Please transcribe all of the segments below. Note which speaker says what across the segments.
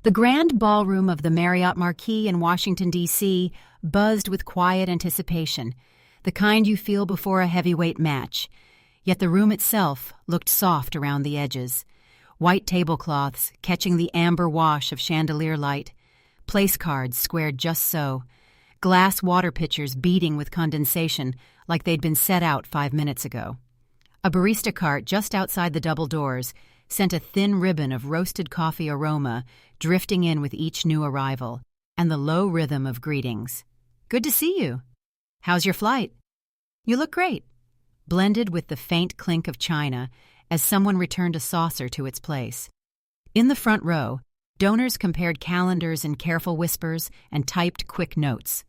Speaker 1: The grand ballroom of the Marriott Marquis in Washington, D.C. buzzed with quiet anticipation, the kind you feel before a heavyweight match. Yet the room itself looked soft around the edges. White tablecloths catching the amber wash of chandelier light, place cards squared just so, glass water pitchers beating with condensation like they'd been set out 5 minutes ago. A barista cart just outside the double doors sent a thin ribbon of roasted coffee aroma drifting in with each new arrival, and the low rhythm of greetings. "Good to see you. How's your flight?" "You look great," blended with the faint clink of china as someone returned a saucer to its place. In the front row, donors compared calendars in careful whispers and typed quick notes.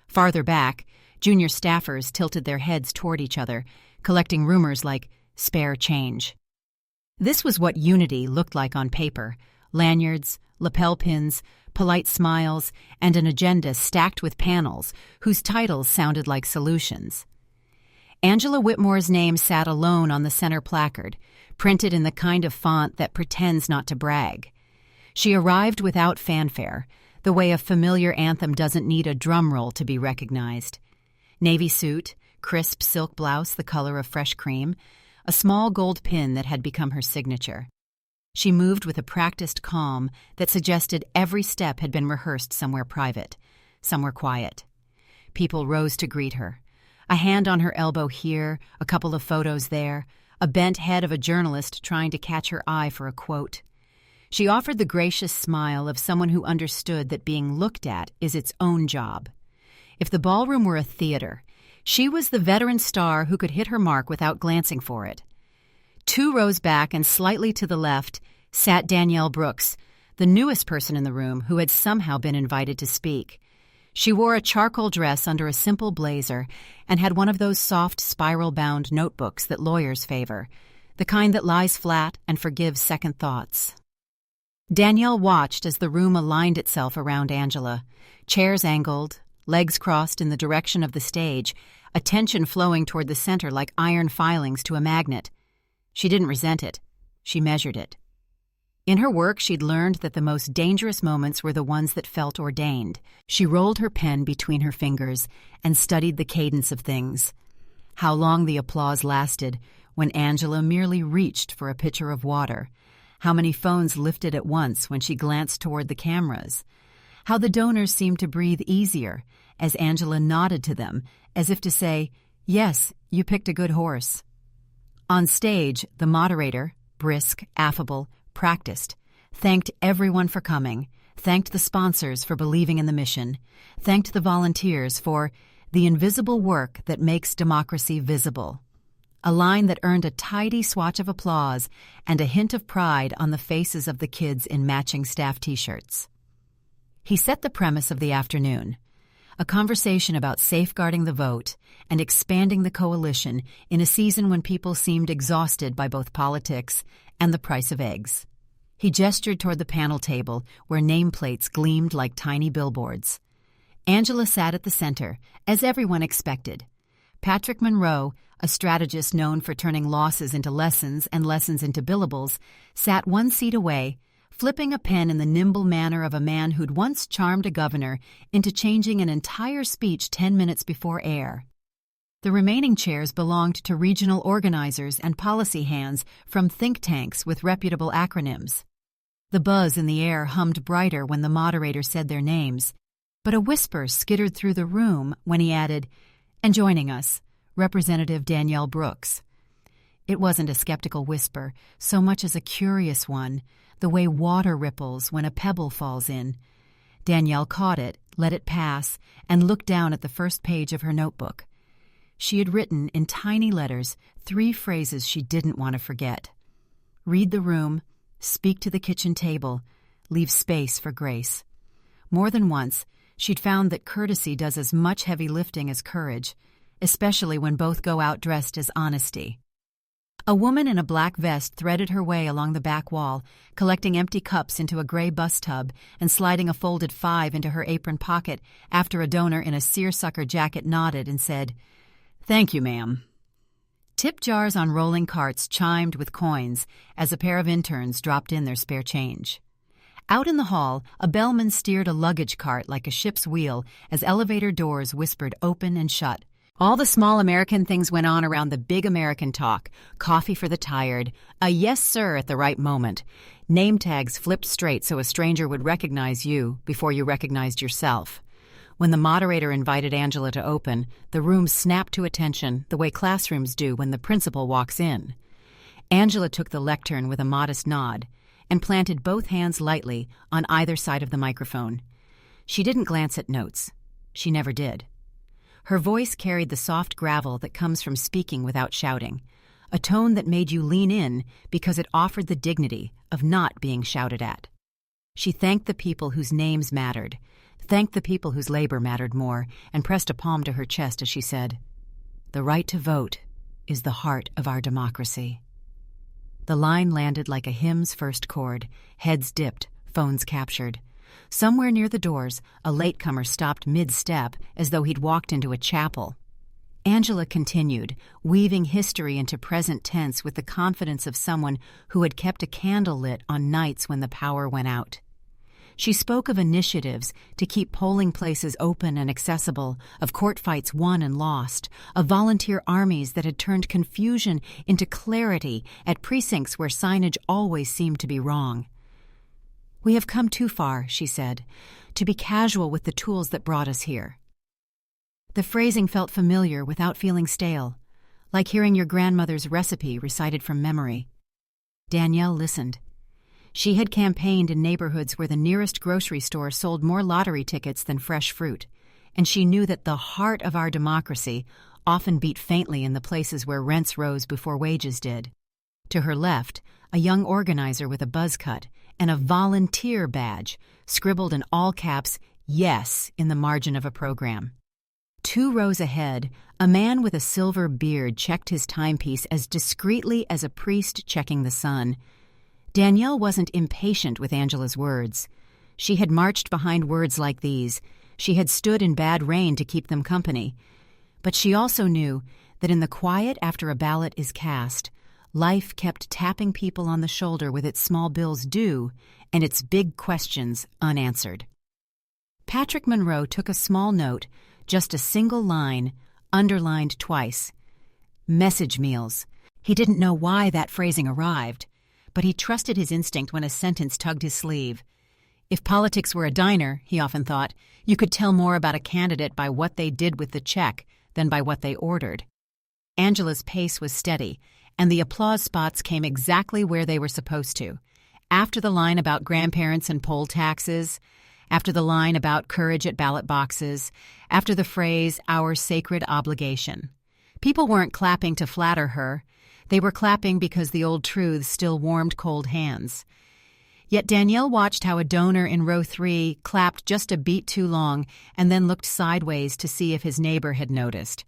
Speaker 1: Farther back, junior staffers tilted their heads toward each other, collecting rumors like spare change. This was what unity looked like on paper: lanyards, lapel pins, polite smiles, and an agenda stacked with panels whose titles sounded like solutions. Angela Whitmore's name sat alone on the center placard, printed in the kind of font that pretends not to brag. She arrived without fanfare, the way a familiar anthem doesn't need a drum roll to be recognized. Navy suit, crisp silk blouse the color of fresh cream, a small gold pin that had become her signature. She moved with a practiced calm that suggested every step had been rehearsed somewhere private, somewhere quiet. People rose to greet her. A hand on her elbow here, a couple of photos there, a bent head of a journalist trying to catch her eye for a quote. She offered the gracious smile of someone who understood that being looked at is its own job. If the ballroom were a theater, she was the veteran star who could hit her mark without glancing for it. 2 rows back and slightly to the left sat Danielle Brooks, the newest person in the room who had somehow been invited to speak. She wore a charcoal dress under a simple blazer and had one of those soft spiral-bound notebooks that lawyers favor, the kind that lies flat and forgives second thoughts. Danielle watched as the room aligned itself around Angela, chairs angled, legs crossed in the direction of the stage, attention flowing toward the center like iron filings to a magnet. She didn't resent it. She measured it. In her work, she'd learned that the most dangerous moments were the ones that felt ordained. She rolled her pen between her fingers and studied the cadence of things. How long the applause lasted when Angela merely reached for a pitcher of water. How many phones lifted at once when she glanced toward the cameras. How the donors seemed to breathe easier as Angela nodded to them, as if to say, "Yes, you picked a good horse." On stage, the moderator, brisk, affable, practiced, thanked everyone for coming, thanked the sponsors for believing in the mission, thanked the volunteers for the invisible work that makes democracy visible. A line that earned a tidy swatch of applause and a hint of pride on the faces of the kids in matching staff T-shirts. He set the premise of the afternoon, a conversation about safeguarding the vote and expanding the coalition in a season when people seemed exhausted by both politics and the price of eggs. He gestured toward the panel table where nameplates gleamed like tiny billboards. Angela sat at the center, as everyone expected. Patrick Monroe, a strategist known for turning losses into lessons and lessons into billables, sat 1 seat away, flipping a pen in the nimble manner of a man who'd once charmed a governor into changing an entire speech 10 minutes before air. The remaining chairs belonged to regional organizers and policy hands from think tanks with reputable acronyms. The buzz in the air hummed brighter when the moderator said their names, but a whisper skittered through the room when he added, "And joining us, Representative Danielle Brooks." It wasn't a skeptical whisper, so much as a curious one, the way water ripples when a pebble falls in. Danielle caught it, let it pass, and looked down at the first page of her notebook. She had written in tiny letters 3 phrases she didn't want to forget. Read the room, speak to the kitchen table, leave space for grace. More than once, she'd found that courtesy does as much heavy lifting as courage, especially when both go out dressed as honesty. A woman in a black vest threaded her way along the back wall, collecting empty cups into a gray bus tub and sliding a folded 5 into her apron pocket after a donor in a seersucker jacket nodded and said, "Thank you, ma'am." Tip jars on rolling carts chimed with coins as a pair of interns dropped in their spare change. Out in the hall, a bellman steered a luggage cart like a ship's wheel as elevator doors whispered open and shut. All the small American things went on around the big American talk: coffee for the tired, a yes sir at the right moment, name tags flipped straight so a stranger would recognize you before you recognized yourself. When the moderator invited Angela to open, the room snapped to attention the way classrooms do when the principal walks in. Angela took the lectern with a modest nod and planted both hands lightly on either side of the microphone. She didn't glance at notes. She never did. Her voice carried the soft gravel that comes from speaking without shouting, a tone that made you lean in because it offered the dignity of not being shouted at. She thanked the people whose names mattered, thanked the people whose labor mattered more, and pressed a palm to her chest as she said, "The right to vote is the heart of our democracy." The line landed like a hymn's first chord, heads dipped, phones captured. Somewhere near the doors, a latecomer stopped mid-step as though he'd walked into a chapel. Angela continued, weaving history into present tense with the confidence of someone who had kept a candle lit on nights when the power went out. She spoke of initiatives to keep polling places open and accessible, of court fights won and lost, of volunteer armies that had turned confusion into clarity at precincts where signage always seemed to be wrong. "We have come too far," she said, "to be casual with the tools that brought us here." The phrasing felt familiar without feeling stale, like hearing your grandmother's recipe recited from memory. Danielle listened. She had campaigned in neighborhoods where the nearest grocery store sold more lottery tickets than fresh fruit, and she knew that the heart of our democracy often beat faintly in the places where rents rose before wages did. To her left, a young organizer with a buzz cut and a volunteer badge scribbled in all caps "Yes" in the margin of a program. 2 rows ahead, a man with a silver beard checked his timepiece as discreetly as a priest checking the sun. Danielle wasn't impatient with Angela's words. She had marched behind words like these. She had stood in bad rain to keep them company. But she also knew that in the quiet after a ballot is cast, life kept tapping people on the shoulder with its small bills due and its big questions unanswered. Patrick Monroe took a small note, just a single line, underlined twice. Message meals. He didn't know why that phrasing arrived, but he trusted his instinct when a sentence tugged his sleeve. If politics were a diner, he often thought, you could tell more about a candidate by what they did with the check than by what they ordered. Angela's pace was steady, and the applause spots came exactly where they were supposed to. After the line about grandparents and poll taxes, after the line about courage at ballot boxes, after the phrase, "our sacred obligation." People weren't clapping to flatter her. They were clapping because the old truths still warmed cold hands. Yet Danielle watched how a donor in row 3 clapped just a beat too long and then looked sideways to see if his neighbor had noticed.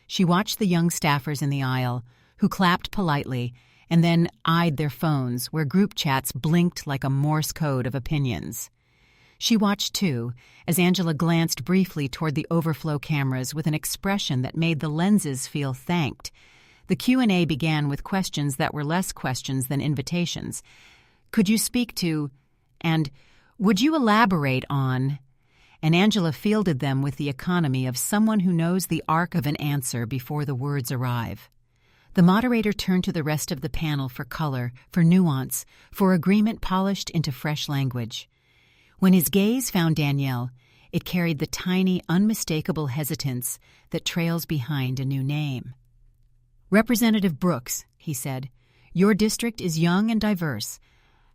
Speaker 1: She watched the young staffers in the aisle, who clapped politely and then eyed their phones where group chats blinked like a Morse code of opinions. She watched, too, as Angela glanced briefly toward the overflow cameras with an expression that made the lenses feel thanked. The Q&A began with questions that were less questions than invitations. "Could you speak to?" and "Would you elaborate on?" And Angela fielded them with the economy of someone who knows the arc of an answer before the words arrive. The moderator turned to the rest of the panel for color, for nuance, for agreement polished into fresh language. When his gaze found Danielle, it carried the tiny, unmistakable hesitance that trails behind a new name. "Representative Brooks," he said, "your district is young and diverse.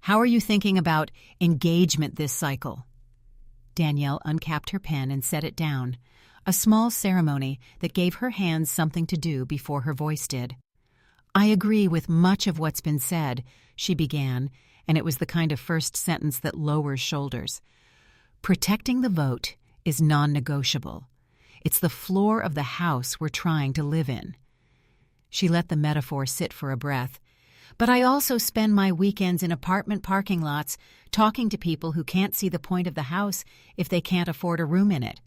Speaker 1: How are you thinking about engagement this cycle?" Danielle uncapped her pen and set it down, a small ceremony that gave her hands something to do before her voice did. "I agree with much of what's been said," she began, and it was the kind of first sentence that lowers shoulders. "Protecting the vote is non-negotiable. It's the floor of the house we're trying to live in." She let the metaphor sit for a breath. "But I also spend my weekends in apartment parking lots talking to people who can't see the point of the house if they can't afford a room in it."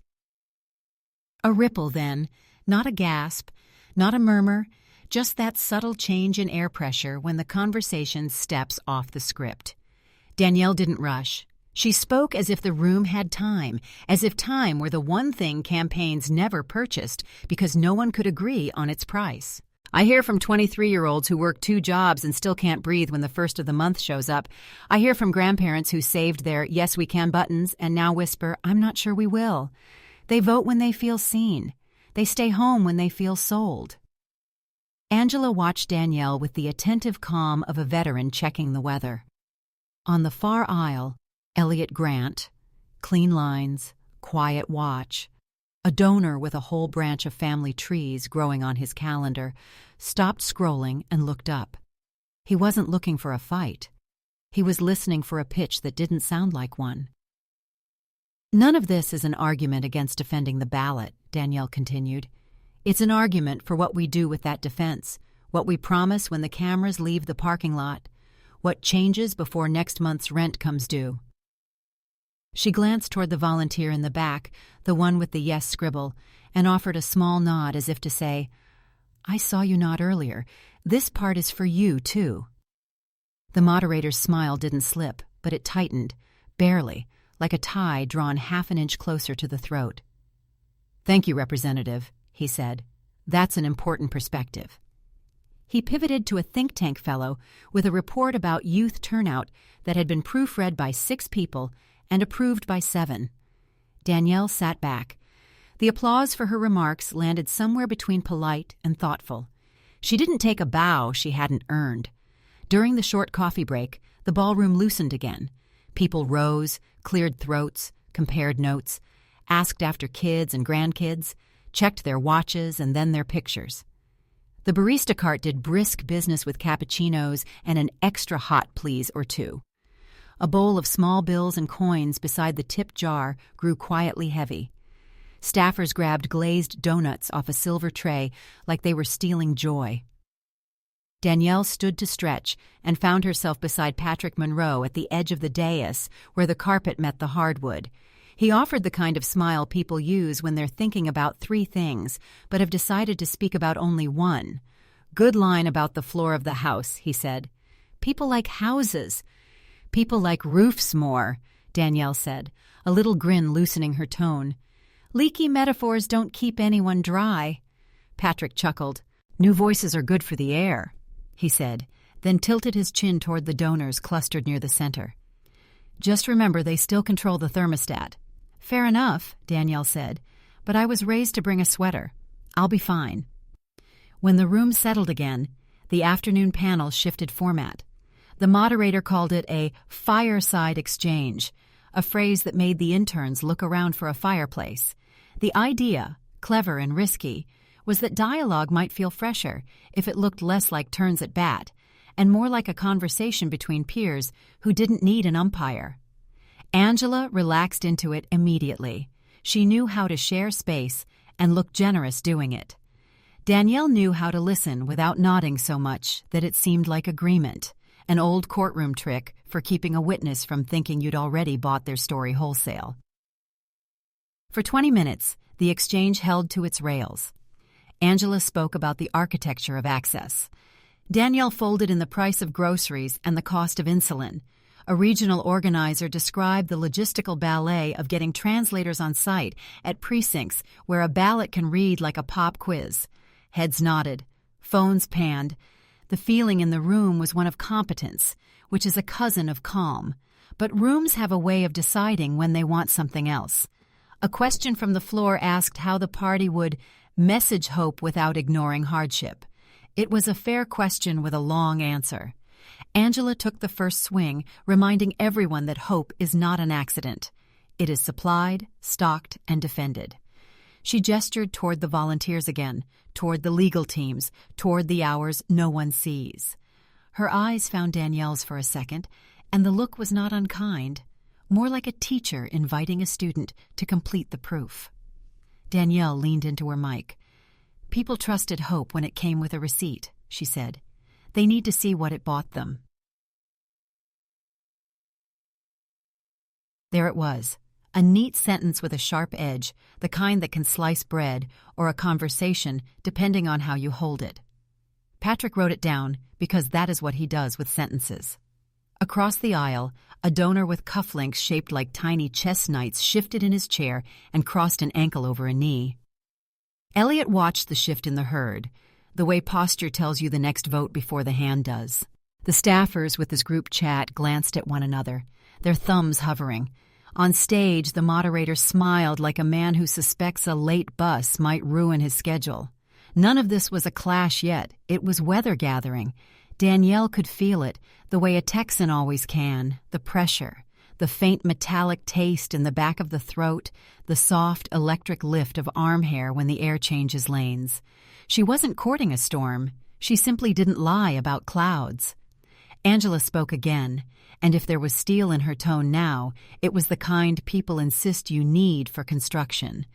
Speaker 1: A ripple, then, not a gasp, not a murmur, just that subtle change in air pressure when the conversation steps off the script. Danielle didn't rush. She spoke as if the room had time, as if time were the one thing campaigns never purchased because no one could agree on its price. I hear from 23-year-olds who work 2 jobs and still can't breathe when the first of the month shows up. I hear from grandparents who saved their "yes, we can" buttons and now whisper, "I'm not sure we will." They vote when they feel seen. They stay home when they feel sold. Angela watched Danielle with the attentive calm of a veteran checking the weather. On the far aisle, Elliot Grant, clean lines, quiet watch, a donor with a whole branch of family trees growing on his calendar, stopped scrolling and looked up. He wasn't looking for a fight. He was listening for a pitch that didn't sound like one. "None of this is an argument against defending the ballot," Danielle continued. "It's an argument for what we do with that defense, what we promise when the cameras leave the parking lot, what changes before next month's rent comes due." She glanced toward the volunteer in the back, the one with the yes scribble, and offered a small nod as if to say, "I saw you nod earlier. This part is for you, too." The moderator's smile didn't slip, but it tightened, barely, like a tie drawn half an inch closer to the throat. "Thank you, Representative," he said. "That's an important perspective." He pivoted to a think tank fellow with a report about youth turnout that had been proofread by 6 people and approved by 7. Danielle sat back. The applause for her remarks landed somewhere between polite and thoughtful. She didn't take a bow she hadn't earned. During the short coffee break, the ballroom loosened again. People rose, cleared throats, compared notes, asked after kids and grandkids, checked their watches and then their pictures. The barista cart did brisk business with cappuccinos and an extra hot please or 2. A bowl of small bills and coins beside the tip jar grew quietly heavy. Staffers grabbed glazed donuts off a silver tray like they were stealing joy. Danielle stood to stretch and found herself beside Patrick Monroe at the edge of the dais where the carpet met the hardwood. He offered the kind of smile people use when they're thinking about 3 things, but have decided to speak about only one. "Good line about the floor of the house," he said. "People like houses. People like roofs more," Danielle said, a little grin loosening her tone. "Leaky metaphors don't keep anyone dry." Patrick chuckled. "New voices are good for the air," he said, then tilted his chin toward the donors clustered near the center. "Just remember they still control the thermostat." "Fair enough," Danielle said, "but I was raised to bring a sweater. I'll be fine." When the room settled again, the afternoon panel shifted format. The moderator called it a fireside exchange, a phrase that made the interns look around for a fireplace. The idea, clever and risky, was that dialogue might feel fresher if it looked less like turns at bat and more like a conversation between peers who didn't need an umpire. Angela relaxed into it immediately. She knew how to share space and looked generous doing it. Danielle knew how to listen without nodding so much that it seemed like agreement, an old courtroom trick for keeping a witness from thinking you'd already bought their story wholesale. For 20 minutes, the exchange held to its rails. Angela spoke about the architecture of access. Danielle folded in the price of groceries and the cost of insulin. A regional organizer described the logistical ballet of getting translators on site at precincts where a ballot can read like a pop quiz. Heads nodded. Phones panned. The feeling in the room was one of competence, which is a cousin of calm. But rooms have a way of deciding when they want something else. A question from the floor asked how the party would message hope without ignoring hardship. It was a fair question with a long answer. Angela took the first swing, reminding everyone that hope is not an accident. It is supplied, stocked, and defended. She gestured toward the volunteers again, toward the legal teams, toward the hours no one sees. Her eyes found Danielle's for a second, and the look was not unkind, more like a teacher inviting a student to complete the proof. Danielle leaned into her mic. "People trusted hope when it came with a receipt," she said. "They need to see what it bought them." There it was, a neat sentence with a sharp edge, the kind that can slice bread, or a conversation, depending on how you hold it. Patrick wrote it down because that is what he does with sentences. Across the aisle, A donor with cufflinks shaped like tiny chess knights shifted in his chair and crossed an ankle over a knee. Elliot watched the shift in the herd, the way posture tells you the next vote before the hand does. The staffers with his group chat glanced at one another, their thumbs hovering. On stage, the moderator smiled like a man who suspects a late bus might ruin his schedule. None of this was a clash yet. It was weather gathering. Danielle could feel it, the way a Texan always can, the pressure, the faint metallic taste in the back of the throat, the soft electric lift of arm hair when the air changes lanes. She wasn't courting a storm. She simply didn't lie about clouds. Angela spoke again, and if there was steel in her tone now, it was the kind people insist you need for construction.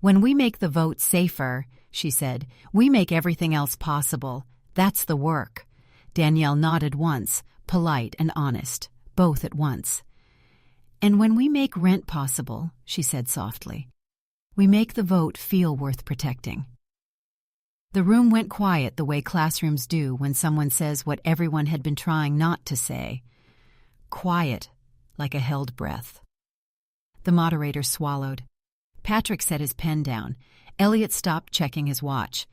Speaker 1: When we make the vote safer, she said, we make everything else possible. That's the work. Danielle nodded once, polite and honest, both at once. And when we make rent possible, she said softly, we make the vote feel worth protecting. The room went quiet the way classrooms do when someone says what everyone had been trying not to say. Quiet, like a held breath. The moderator swallowed. Patrick set his pen down. Elliot stopped checking his watch.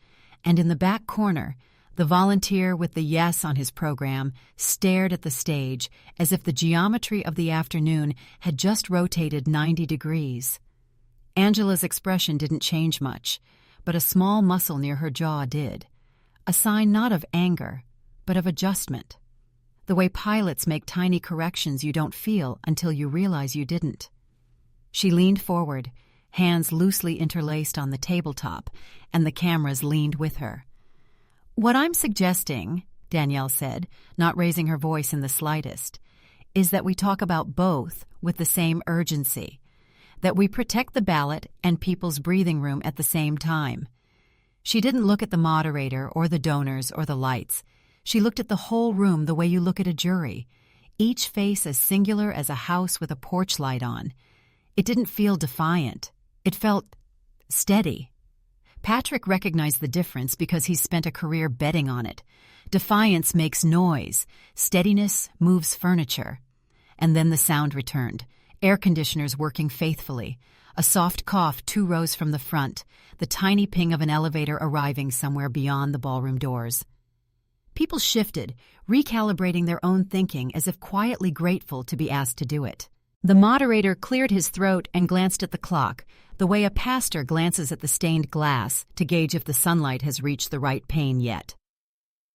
Speaker 1: And in the back corner, the volunteer with the yes on his program stared at the stage as if the geometry of the afternoon had just rotated 90 degrees. Angela's expression didn't change much, but a small muscle near her jaw did. A sign not of anger, but of adjustment. The way pilots make tiny corrections you don't feel until you realize you didn't. She leaned forward, hands loosely interlaced on the tabletop, and the cameras leaned with her. What I'm suggesting, Danielle said, not raising her voice in the slightest, is that we talk about both with the same urgency, that we protect the ballot and people's breathing room at the same time. She didn't look at the moderator or the donors or the lights. She looked at the whole room the way you look at a jury, each face as singular as a house with a porch light on. It didn't feel defiant. It felt steady. Patrick recognized the difference because he's spent a career betting on it. Defiance makes noise. Steadiness moves furniture. And then the sound returned. Air conditioners working faithfully, a soft cough 2 rows from the front, the tiny ping of an elevator arriving somewhere beyond the ballroom doors. People shifted, recalibrating their own thinking as if quietly grateful to be asked to do it. The moderator cleared his throat and glanced at the clock, the way a pastor glances at the stained glass to gauge if the sunlight has reached the right pane yet.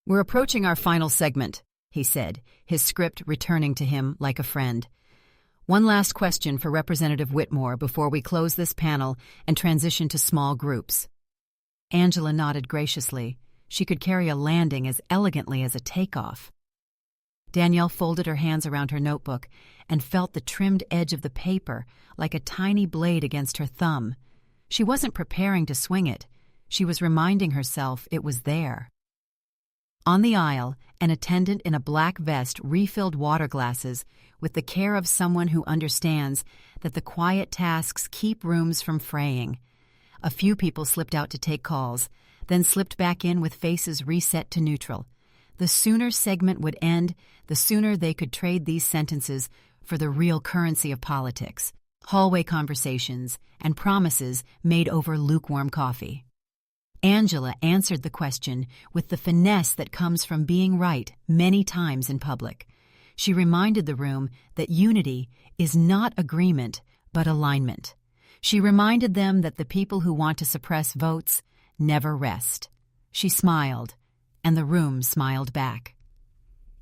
Speaker 1: We're approaching our final segment, he said, his script returning to him like a friend. One last question for Representative Whitmore before we close this panel and transition to small groups. Angela nodded graciously. She could carry a landing as elegantly as a takeoff. Danielle folded her hands around her notebook and felt the trimmed edge of the paper like a tiny blade against her thumb. She wasn't preparing to swing it. She was reminding herself it was there. On the aisle, an attendant in a black vest refilled water glasses with the care of someone who understands that the quiet tasks keep rooms from fraying. A few people slipped out to take calls, then slipped back in with faces reset to neutral. The sooner segment would end, the sooner they could trade these sentences for the real currency of politics, hallway conversations, and promises made over lukewarm coffee. Angela answered the question with the finesse that comes from being right many times in public. She reminded the room that unity is not agreement, but alignment. She reminded them that the people who want to suppress votes never rest. She smiled, and the room smiled back.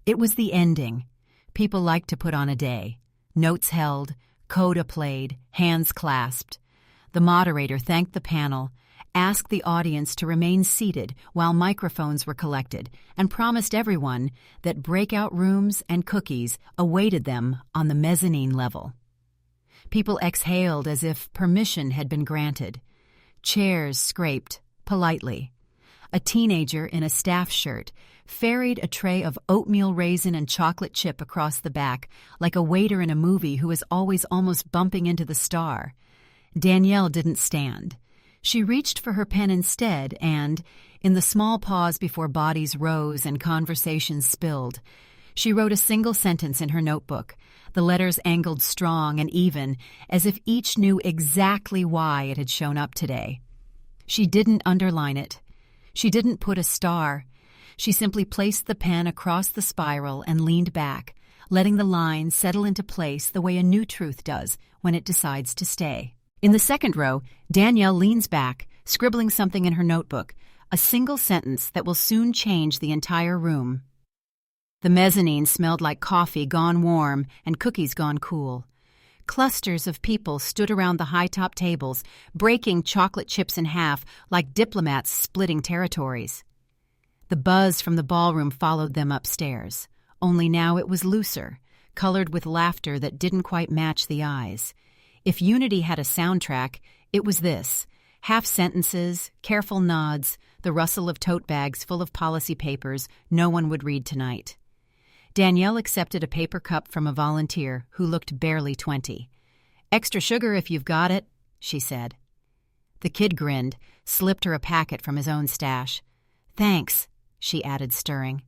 Speaker 1: It was the ending. People liked to put on a day. Notes held, coda played, hands clasped. The moderator thanked the panel, asked the audience to remain seated while microphones were collected, and promised everyone that breakout rooms and cookies awaited them on the mezzanine level. People exhaled as if permission had been granted. Chairs scraped, politely. A teenager in a staff shirt ferried a tray of oatmeal raisin and chocolate chip across the back like a waiter in a movie who is always almost bumping into the star. Danielle didn't stand. She reached for her pen instead and, in the small pause before bodies rose and conversations spilled, She wrote a single sentence in her notebook, the letters angled strong and even, as if each knew exactly why it had shown up today. She didn't underline it. She didn't put a star. She simply placed the pen across the spiral and leaned back, letting the lines settle into place the way a new truth does when it decides to stay. In the second row, Danielle leans back, scribbling something in her notebook, a single sentence that will soon change the entire room. The mezzanine smelled like coffee gone warm and cookies gone cool. Clusters of people stood around the high-top tables, breaking chocolate chips in half like diplomats splitting territories. The buzz from the ballroom followed them upstairs, only now it was looser, colored with laughter that didn't quite match the eyes. If unity had a soundtrack, it was this: half sentences, careful nods, the rustle of tote bags full of policy papers no one would read tonight. Danielle accepted a paper cup from a volunteer who looked barely 20. "Extra sugar if you've got it," she said. The kid grinned, slipped her a packet from his own stash. "Thanks," she added, stirring.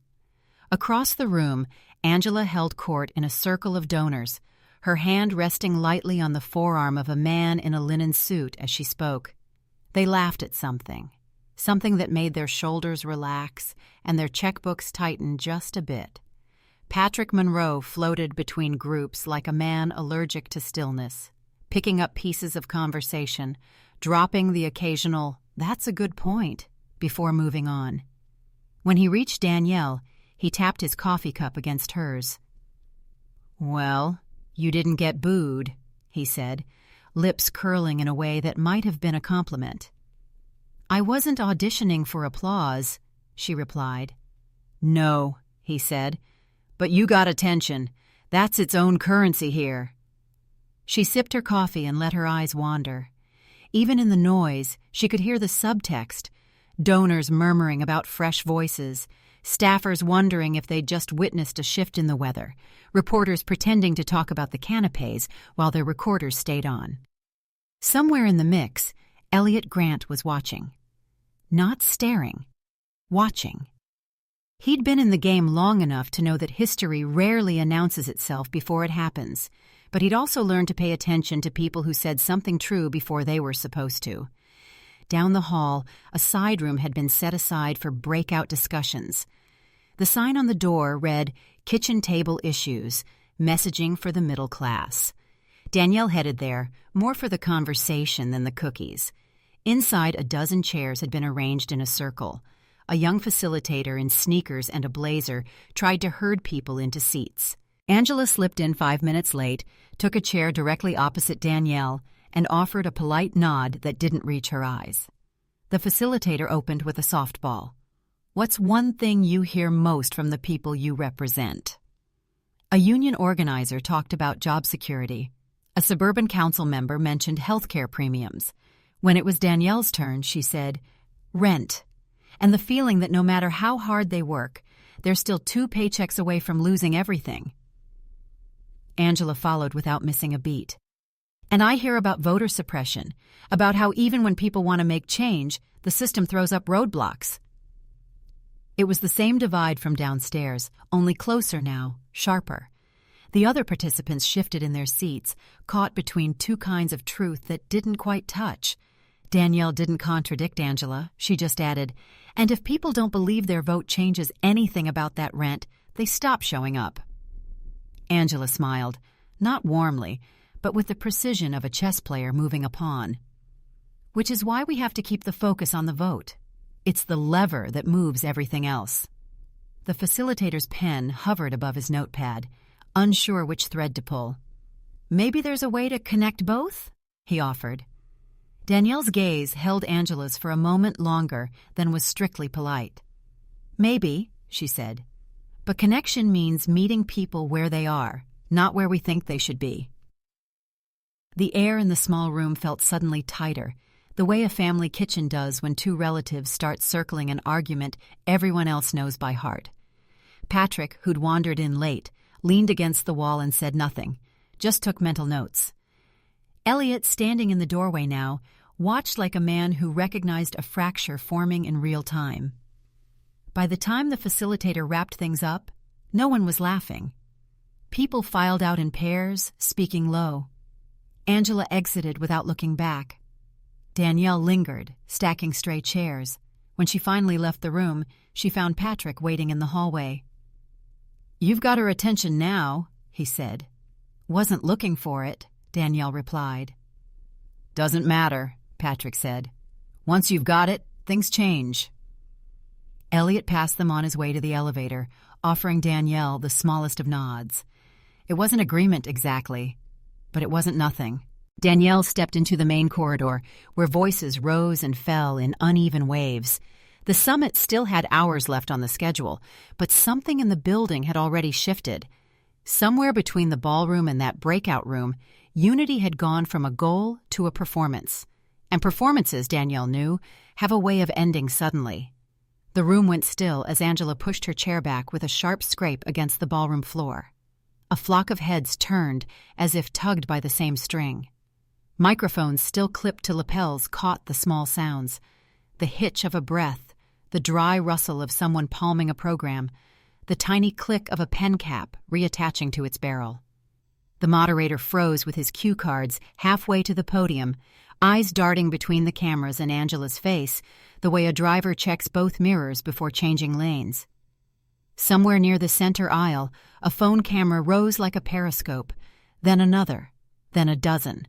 Speaker 1: Across the room, Angela held court in a circle of donors, her hand resting lightly on the forearm of a man in a linen suit as she spoke. They laughed at something that made their shoulders relax and their checkbooks tighten just a bit. Patrick Monroe floated between groups like a man allergic to stillness, picking up pieces of conversation, dropping the occasional, "That's a good point," before moving on. When he reached Danielle, he tapped his coffee cup against hers. "Well, you didn't get booed," he said, lips curling in a way that might have been a compliment. "I wasn't auditioning for applause," she replied. "No," he said, "but you got attention. That's its own currency here." She sipped her coffee and let her eyes wander. Even in the noise, she could hear the subtext: donors murmuring about fresh voices, staffers wondering if they'd just witnessed a shift in the weather, reporters pretending to talk about the canapes while their recorders stayed on. Somewhere in the mix, Elliot Grant was watching. Not staring. Watching. He'd been in the game long enough to know that history rarely announces itself before it happens, but he'd also learned to pay attention to people who said something true before they were supposed to. Down the hall, a side room had been set aside for breakout discussions. The sign on the door read, "Kitchen Table Issues, Messaging for the Middle Class." Danielle headed there, more for the conversation than the cookies. Inside, a dozen chairs had been arranged in a circle. A young facilitator in sneakers and a blazer tried to herd people into seats. Angela slipped in 5 minutes late, took a chair directly opposite Danielle, and offered a polite nod that didn't reach her eyes. The facilitator opened with a softball. "What's one thing you hear most from the people you represent?" A union organizer talked about job security. A suburban council member mentioned health care premiums. When it was Danielle's turn, she said, "Rent," and the feeling that no matter how hard they work, they're still 2 paychecks away from losing everything. Angela followed without missing a beat. "And I hear about voter suppression, about how even when people want to make change, the system throws up roadblocks." It was the same divide from downstairs, only closer now, sharper. The other participants shifted in their seats, caught between 2 kinds of truth that didn't quite touch. Danielle didn't contradict Angela. She just added, "And if people don't believe their vote changes anything about that rent, they stop showing up." Angela smiled, not warmly, but with the precision of a chess player moving a pawn. "Which is why we have to keep the focus on the vote. It's the lever that moves everything else." The facilitator's pen hovered above his notepad, unsure which thread to pull. "Maybe there's a way to connect both?" he offered. Danielle's gaze held Angela's for a moment longer than was strictly polite. "Maybe," she said, "but connection means meeting people where they are, not where we think they should be." The air in the small room felt suddenly tighter, the way a family kitchen does when 2 relatives start circling an argument everyone else knows by heart. Patrick, who'd wandered in late, leaned against the wall and said nothing, just took mental notes. Elliot, standing in the doorway now, watched like a man who recognized a fracture forming in real time. By the time the facilitator wrapped things up, No one was laughing. People filed out in pairs, speaking low. Angela exited without looking back. Danielle lingered, stacking stray chairs. When she finally left the room, she found Patrick waiting in the hallway. "You've got her attention now," he said. "Wasn't looking for it," Danielle replied. "Doesn't matter," Patrick said. "Once you've got it, things change." Elliot passed them on his way to the elevator, offering Danielle the smallest of nods. It wasn't agreement exactly, but it wasn't nothing. Danielle stepped into the main corridor, where voices rose and fell in uneven waves. The summit still had hours left on the schedule, but something in the building had already shifted. Somewhere between the ballroom and that breakout room, unity had gone from a goal to a performance. And performances, Danielle knew, have a way of ending suddenly. The room went still as Angela pushed her chair back with a sharp scrape against the ballroom floor. A flock of heads turned as if tugged by the same string. Microphones still clipped to lapels caught the small sounds. The hitch of a breath, the dry rustle of someone palming a program, the tiny click of a pen cap reattaching to its barrel. The moderator froze with his cue cards halfway to the podium, eyes darting between the cameras and Angela's face, the way a driver checks both mirrors before changing lanes. Somewhere near the center aisle, a phone camera rose like a periscope, then another, then a dozen.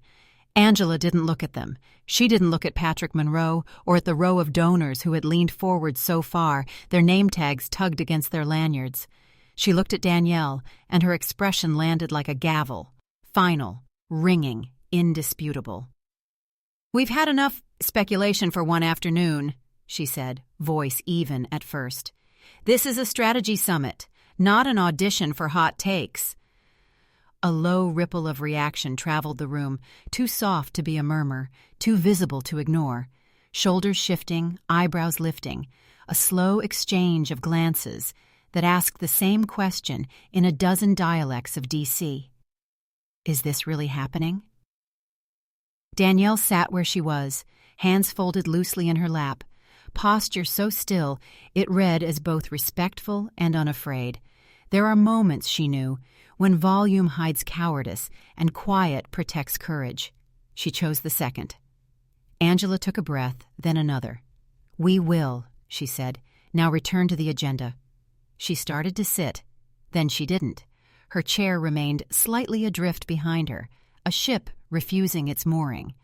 Speaker 1: Angela didn't look at them. She didn't look at Patrick Monroe or at the row of donors who had leaned forward so far, their name tags tugged against their lanyards. She looked at Danielle, and her expression landed like a gavel, final, ringing, indisputable. "We've had enough speculation for one afternoon," she said, voice even at first. "This is a strategy summit, not an audition for hot takes." A low ripple of reaction traveled the room, too soft to be a murmur, too visible to ignore. Shoulders shifting, eyebrows lifting, a slow exchange of glances that asked the same question in a dozen dialects of D.C. Is this really happening? Danielle sat where she was, hands folded loosely in her lap, posture so still it read as both respectful and unafraid. There are moments, she knew, when volume hides cowardice and quiet protects courage. She chose the second. Angela took a breath, then another. "We will," she said. "Now return to the agenda." She started to sit. Then she didn't. Her chair remained slightly adrift behind her, a ship refusing its mooring.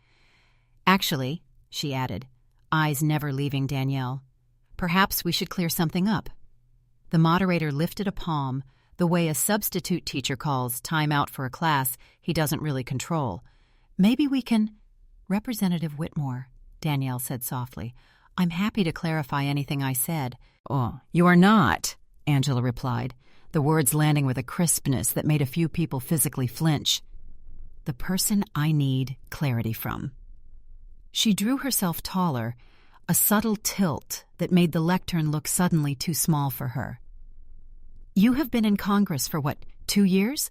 Speaker 1: "Actually," she added, eyes never leaving Danielle, "perhaps we should clear something up." The moderator lifted a palm, the way a substitute teacher calls time out for a class he doesn't really control. "Maybe we can—" "Representative Whitmore," Danielle said softly, "I'm happy to clarify anything I said." "Oh, you are not," Angela replied, the words landing with a crispness that made a few people physically flinch. "The person I need clarity from." She drew herself taller, a subtle tilt that made the lectern look suddenly too small for her. "You have been in Congress for, 2 years?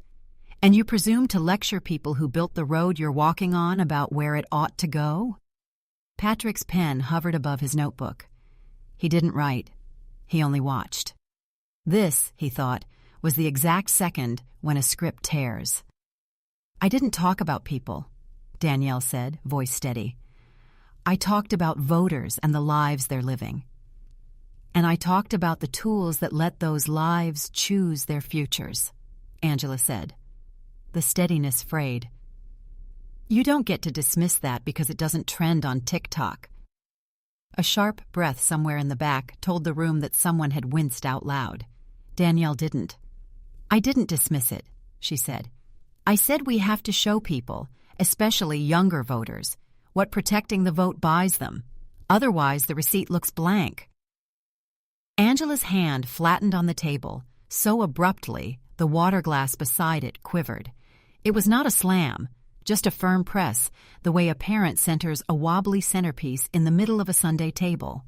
Speaker 1: And you presume to lecture people who built the road you're walking on about where it ought to go?" Patrick's pen hovered above his notebook. He didn't write. He only watched. This, he thought, was the exact second when a script tears. "I didn't talk about people," Danielle said, voice steady. "I talked about voters and the lives they're living. And I talked about the tools that let those lives choose their futures," Angela said. The steadiness frayed. "You don't get to dismiss that because it doesn't trend on TikTok." A sharp breath somewhere in the back told the room that someone had winced out loud. Danielle didn't. "I didn't dismiss it," she said. "I said we have to show people, especially younger voters, what protecting the vote buys them. Otherwise, the receipt looks blank." Angela's hand flattened on the table, so abruptly the water glass beside it quivered. It was not a slam, just a firm press, the way a parent centers a wobbly centerpiece in the middle of a Sunday table.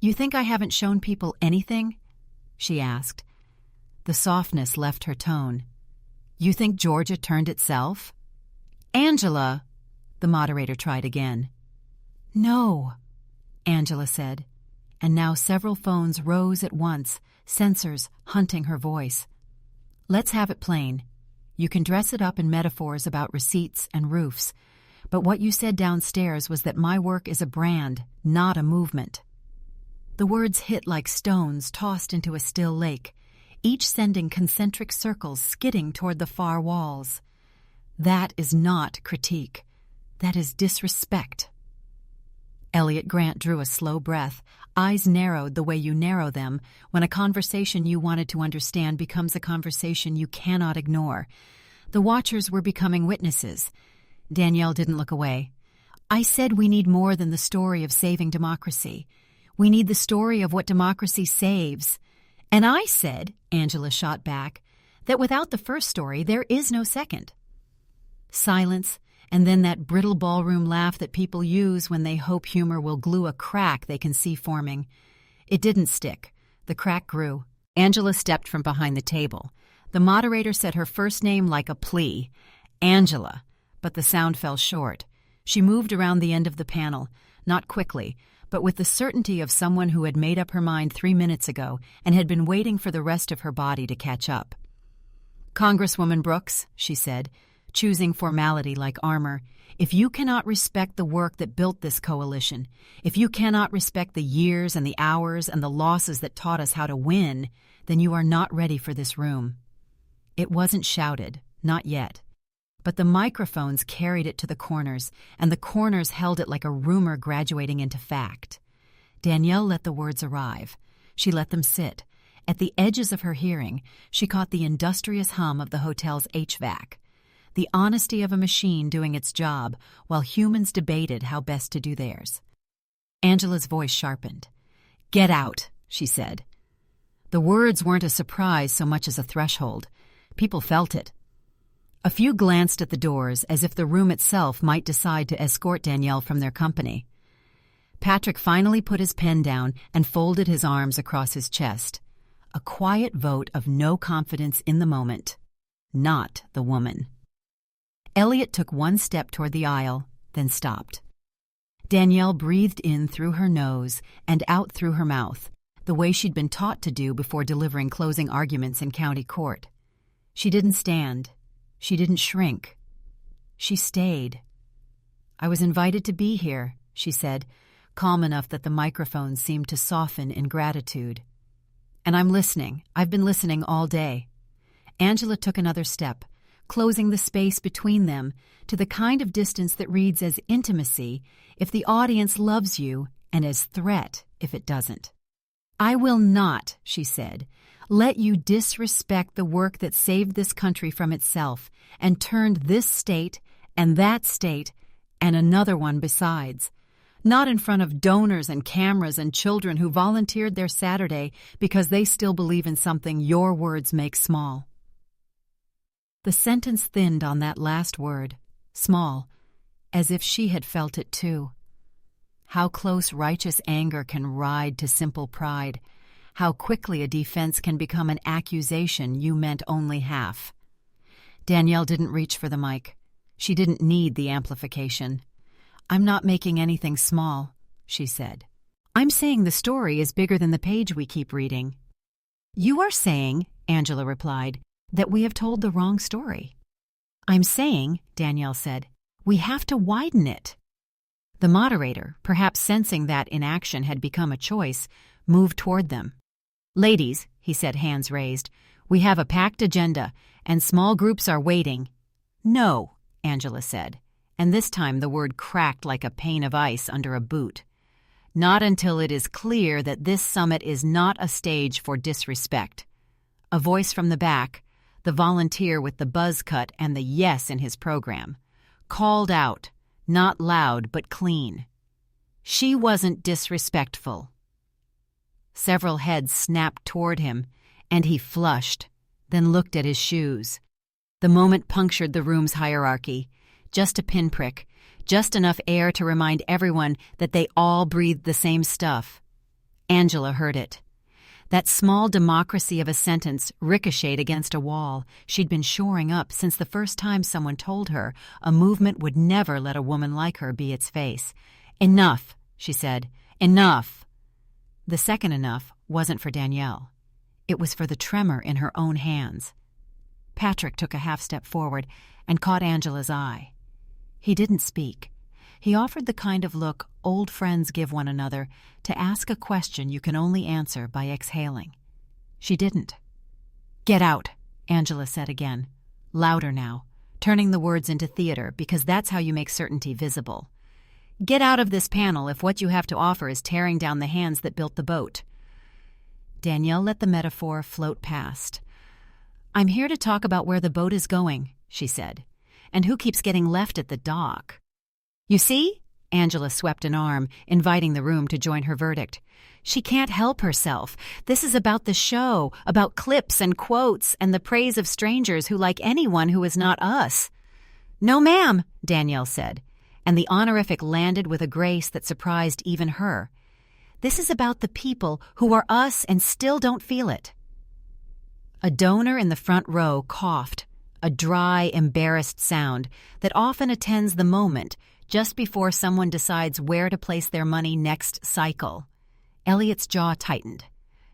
Speaker 1: "You think I haven't shown people anything?" she asked. The softness left her tone. "You think Georgia turned itself?" "Angela," the moderator tried again. "No," Angela said. and now several phones rose at once, sensors hunting her voice. Let's have it plain. You can dress it up in metaphors about receipts and roofs, but what you said downstairs was that my work is a brand, not a movement. The words hit like stones tossed into a still lake, each sending concentric circles skidding toward the far walls. That is not critique. That is disrespect. Elliot Grant drew a slow breath, eyes narrowed the way you narrow them when a conversation you wanted to understand becomes a conversation you cannot ignore. The watchers were becoming witnesses. Danielle didn't look away. I said we need more than the story of saving democracy. We need the story of what democracy saves. And I said, Angela shot back, that without the first story, there is no second. Silence, and then that brittle ballroom laugh that people use when they hope humor will glue a crack they can see forming. It didn't stick. The crack grew. Angela stepped from behind the table. The moderator said her first name like a plea, Angela, but the sound fell short. She moved around the end of the panel, not quickly, but with the certainty of someone who had made up her mind 3 minutes ago and had been waiting for the rest of her body to catch up. Congresswoman Brooks, she said, choosing formality like armor, if you cannot respect the work that built this coalition, if you cannot respect the years and the hours and the losses that taught us how to win, then you are not ready for this room. It wasn't shouted, not yet. But the microphones carried it to the corners, and the corners held it like a rumor graduating into fact. Danielle let the words arrive. She let them sit. At the edges of her hearing, she caught the industrious hum of the hotel's HVAC, the honesty of a machine doing its job while humans debated how best to do theirs. Angela's voice sharpened. "Get out," she said. The words weren't a surprise so much as a threshold. People felt it. A few glanced at the doors as if the room itself might decide to escort Danielle from their company. Patrick finally put his pen down and folded his arms across his chest. A quiet vote of no confidence in the moment. Not the woman. Elliot took one step toward the aisle, then stopped. Danielle breathed in through her nose and out through her mouth, the way she'd been taught to do before delivering closing arguments in county court. She didn't stand. She didn't shrink. She stayed. "I was invited to be here," she said, calm enough that the microphone seemed to soften in gratitude. "And I'm listening. I've been listening all day." Angela took another step, closing the space between them to the kind of distance that reads as intimacy if the audience loves you and as threat if it doesn't. "I will not," she said, "let you disrespect the work that saved this country from itself and turned this state and that state and another one besides. Not in front of donors and cameras and children who volunteered their Saturday because they still believe in something your words make small." The sentence thinned on that last word, small, as if she had felt it too. How close righteous anger can ride to simple pride, how quickly a defense can become an accusation you meant only half. Danielle didn't reach for the mic. She didn't need the amplification. "I'm not making anything small," she said. "I'm saying the story is bigger than the page we keep reading." "You are saying," Angela replied, "that we have told the wrong story." "I'm saying," Danielle said, "we have to widen it." The moderator, perhaps sensing that inaction had become a choice, moved toward them. "Ladies," he said, hands raised, "we have a packed agenda, and small groups are waiting." "No," Angela said, and this time the word cracked like a pane of ice under a boot. "Not until it is clear that this summit is not a stage for disrespect." A voice from the back, the volunteer with the buzz cut and the yes in his program, called out, not loud but clean. "She wasn't disrespectful." Several heads snapped toward him, and he flushed, then looked at his shoes. The moment punctured the room's hierarchy. Just a pinprick, just enough air to remind everyone that they all breathed the same stuff. Angela heard it. That small democracy of a sentence ricocheted against a wall she'd been shoring up since the first time someone told her a movement would never let a woman like her be its face. "Enough," she said. "Enough." The second enough wasn't for Danielle. It was for the tremor in her own hands. Patrick took a half-step forward and caught Angela's eye. He didn't speak. He offered the kind of look old friends give one another to ask a question you can only answer by exhaling. She didn't. "Get out," Angela said again, louder now, turning the words into theater because that's how you make certainty visible. "Get out of this panel if what you have to offer is tearing down the hands that built the boat." Danielle let the metaphor float past. "I'm here to talk about where the boat is going," she said, "and who keeps getting left at the dock." "You see?" Angela swept an arm, inviting the room to join her verdict. "She can't help herself. This is about the show, about clips and quotes and the praise of strangers who like anyone who is not us." "No, ma'am," Danielle said, and the honorific landed with a grace that surprised even her. "This is about the people who are us and still don't feel it." A donor in the front row coughed, a dry, embarrassed sound that often attends the moment just before someone decides where to place their money next cycle. Elliot's jaw tightened,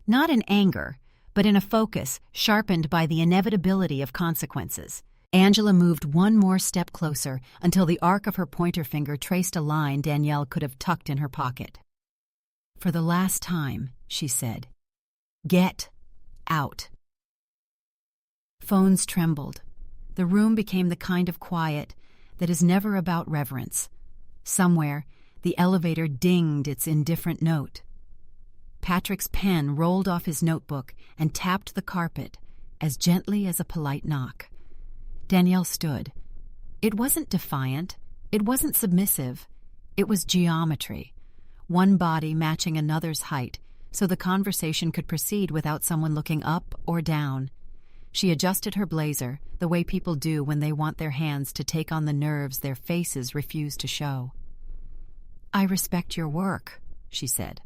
Speaker 1: not in anger, but in a focus sharpened by the inevitability of consequences. Angela moved one more step closer until the arc of her pointer finger traced a line Danielle could have tucked in her pocket. "For the last time," she said, "get out." Phones trembled. The room became the kind of quiet that is never about reverence. Somewhere, the elevator dinged its indifferent note. Patrick's pen rolled off his notebook and tapped the carpet as gently as a polite knock. Danielle stood. It wasn't defiant. It wasn't submissive. It was geometry. One body matching another's height, so the conversation could proceed without someone looking up or down. She adjusted her blazer, the way people do when they want their hands to take on the nerves their faces refuse to show. "I respect your work," she said.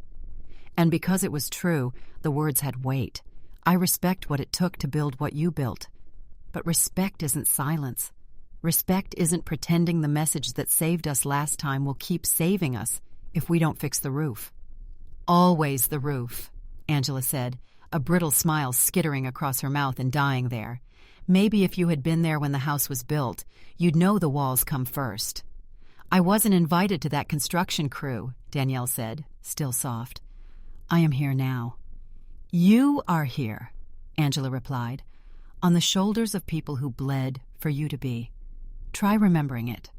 Speaker 1: And because it was true, the words had weight. "I respect what it took to build what you built. But respect isn't silence. Respect isn't pretending the message that saved us last time will keep saving us if we don't fix the roof." "Always the roof," Angela said, a brittle smile skittering across her mouth and dying there. "Maybe if you had been there when the house was built, you'd know the walls come first." "I wasn't invited to that construction crew," Danielle said, still soft. "I am here now." "You are here," Angela replied, "on the shoulders of people who bled for you to be. Try remembering it."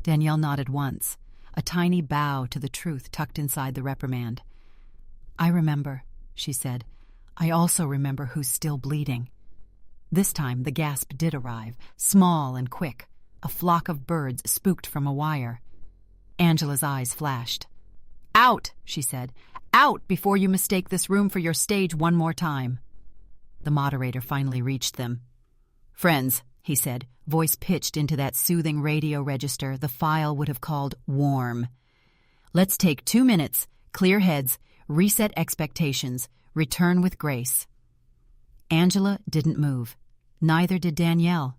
Speaker 1: Danielle nodded once, a tiny bow to the truth tucked inside the reprimand. "I remember," she said. "I also remember who's still bleeding." This time the gasp did arrive, small and quick, a flock of birds spooked from a wire. Angela's eyes flashed. "Out," she said. "Out before you mistake this room for your stage one more time." The moderator finally reached them. "Friends," he said, voice pitched into that soothing radio register the file would have called warm. "Let's take 2 minutes, clear heads, reset expectations, return with grace." Angela didn't move. Neither did Danielle.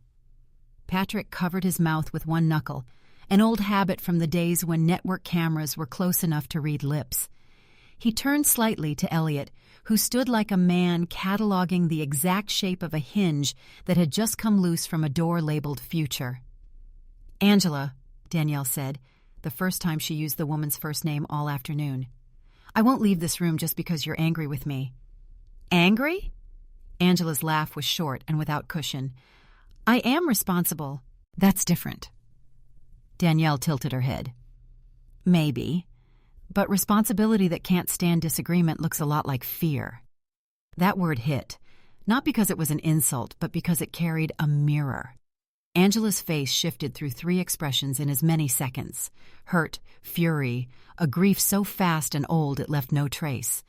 Speaker 1: Patrick covered his mouth with one knuckle, an old habit from the days when network cameras were close enough to read lips. He turned slightly to Elliot, who stood like a man cataloging the exact shape of a hinge that had just come loose from a door labeled future. "Angela," Danielle said, the first time she used the woman's first name all afternoon. "I won't leave this room just because you're angry with me." "Angry?" Angela's laugh was short and without cushion. "I am responsible. That's different." Danielle tilted her head. "Maybe. But responsibility that can't stand disagreement looks a lot like fear." That word hit, not because it was an insult, but because it carried a mirror. Angela's face shifted through 3 expressions in as many seconds: hurt, fury, a grief so fast and old it left no trace.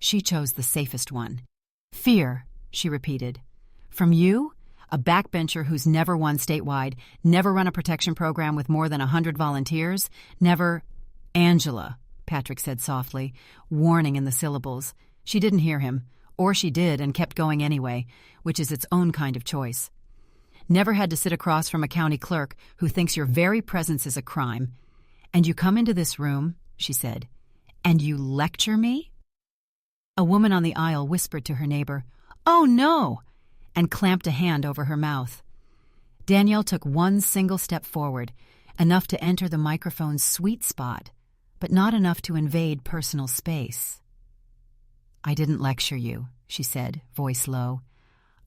Speaker 1: She chose the safest one. "Fear," she repeated. "From you? A backbencher who's never won statewide, never run a protection program with more than 100 volunteers, never—" "Angela," Patrick said softly, warning in the syllables. She didn't hear him, or she did and kept going anyway, which is its own kind of choice. "Never had to sit across from a county clerk who thinks your very presence is a crime. And you come into this room," she said, "and you lecture me?" A woman on the aisle whispered to her neighbor, "Oh, no!" and clamped a hand over her mouth. Danielle took one single step forward, enough to enter the microphone's sweet spot, but not enough to invade personal space. "I didn't lecture you," she said, voice low.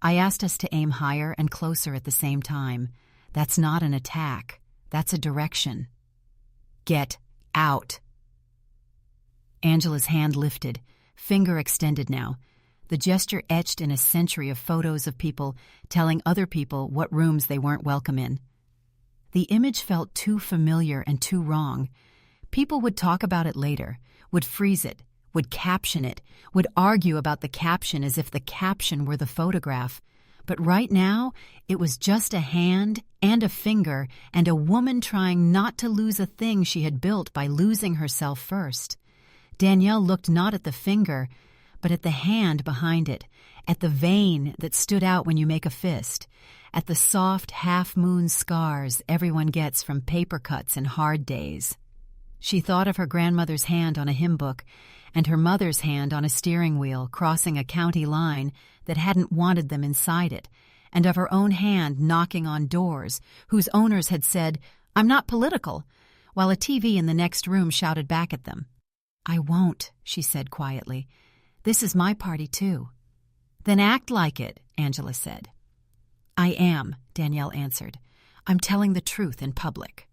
Speaker 1: "I asked us to aim higher and closer at the same time. That's not an attack. That's a direction. Get out." Angela's hand lifted, finger extended now, the gesture etched in a century of photos of people telling other people what rooms they weren't welcome in. The image felt too familiar and too wrong. People would talk about it later, would freeze it, would caption it, would argue about the caption as if the caption were the photograph. But right now, it was just a hand and a finger and a woman trying not to lose a thing she had built by losing herself first. Danielle looked not at the finger, but at the hand behind it, at the vein that stood out when you make a fist, at the soft half-moon scars everyone gets from paper cuts and hard days. She thought of her grandmother's hand on a hymn book and her mother's hand on a steering wheel crossing a county line that hadn't wanted them inside it, and of her own hand knocking on doors whose owners had said, "I'm not political," while a TV in the next room shouted back at them. "I won't," she said quietly. "This is my party, too." "Then act like it," Angela said. "I am," Danielle answered. "I'm telling the truth in public."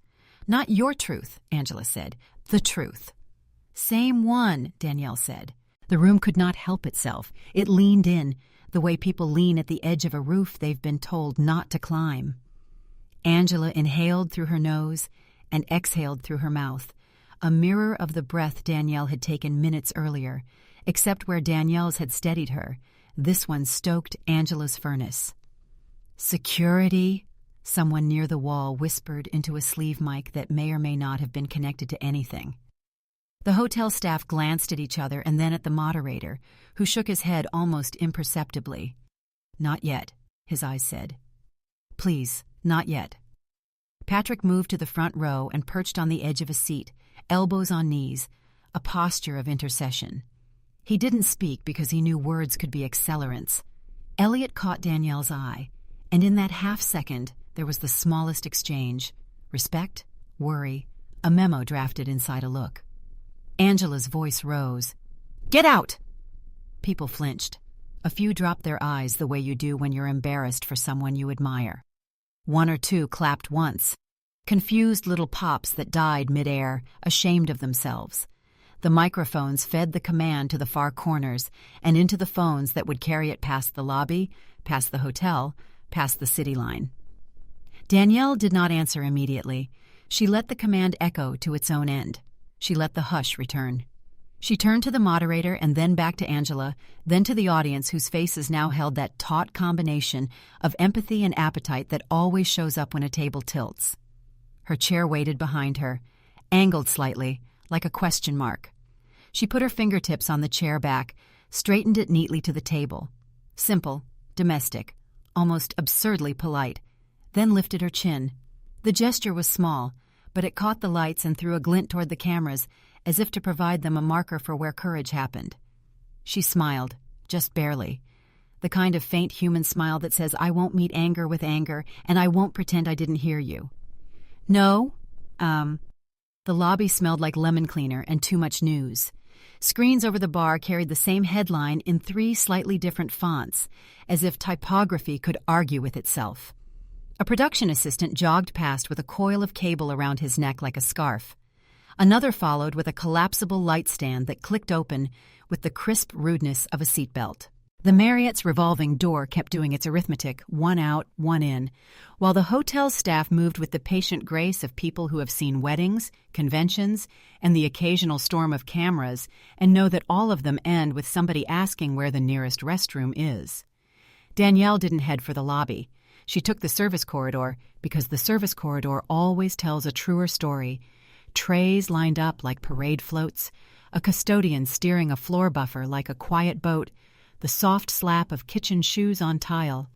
Speaker 1: "Not your truth," Angela said. "The truth." "Same one," Danielle said. The room could not help itself. It leaned in, the way people lean at the edge of a roof they've been told not to climb. Angela inhaled through her nose and exhaled through her mouth, a mirror of the breath Danielle had taken minutes earlier, except where Danielle's had steadied her. This one stoked Angela's furnace. "Security," someone near the wall whispered into a sleeve mic that may or may not have been connected to anything. The hotel staff glanced at each other and then at the moderator, who shook his head almost imperceptibly. "Not yet," his eyes said. "Please, not yet." Patrick moved to the front row and perched on the edge of a seat, elbows on knees, a posture of intercession. He didn't speak because he knew words could be accelerants. Elliot caught Danielle's eye, and in that half-second there was the smallest exchange. Respect, worry, a memo drafted inside a look. Angela's voice rose. "Get out!" People flinched. A few dropped their eyes the way you do when you're embarrassed for someone you admire. One or two clapped once, confused little pops that died midair, ashamed of themselves. The microphones fed the command to the far corners and into the phones that would carry it past the lobby, past the hotel, past the city line. Danielle did not answer immediately. She let the command echo to its own end. She let the hush return. She turned to the moderator and then back to Angela, then to the audience whose faces now held that taut combination of empathy and appetite that always shows up when a table tilts. Her chair waited behind her, angled slightly, like a question mark. She put her fingertips on the chair back, straightened it neatly to the table. Simple, domestic, almost absurdly polite, then lifted her chin. The gesture was small, but it caught the lights and threw a glint toward the cameras, as if to provide them a marker for where courage happened. She smiled, just barely. The kind of faint human smile that says, "I won't meet anger with anger, and I won't pretend I didn't hear you." "No, The lobby smelled like lemon cleaner and too much news. Screens over the bar carried the same headline in 3 slightly different fonts, as if typography could argue with itself. A production assistant jogged past with a coil of cable around his neck like a scarf. Another followed with a collapsible light stand that clicked open with the crisp rudeness of a seatbelt. The Marriott's revolving door kept doing its arithmetic, 1 out, 1 in, while the hotel staff moved with the patient grace of people who have seen weddings, conventions, and the occasional storm of cameras and know that all of them end with somebody asking where the nearest restroom is. Danielle didn't head for the lobby. She took the service corridor because the service corridor always tells a truer story. Trays lined up like parade floats, a custodian steering a floor buffer like a quiet boat, the soft slap of kitchen shoes on tile.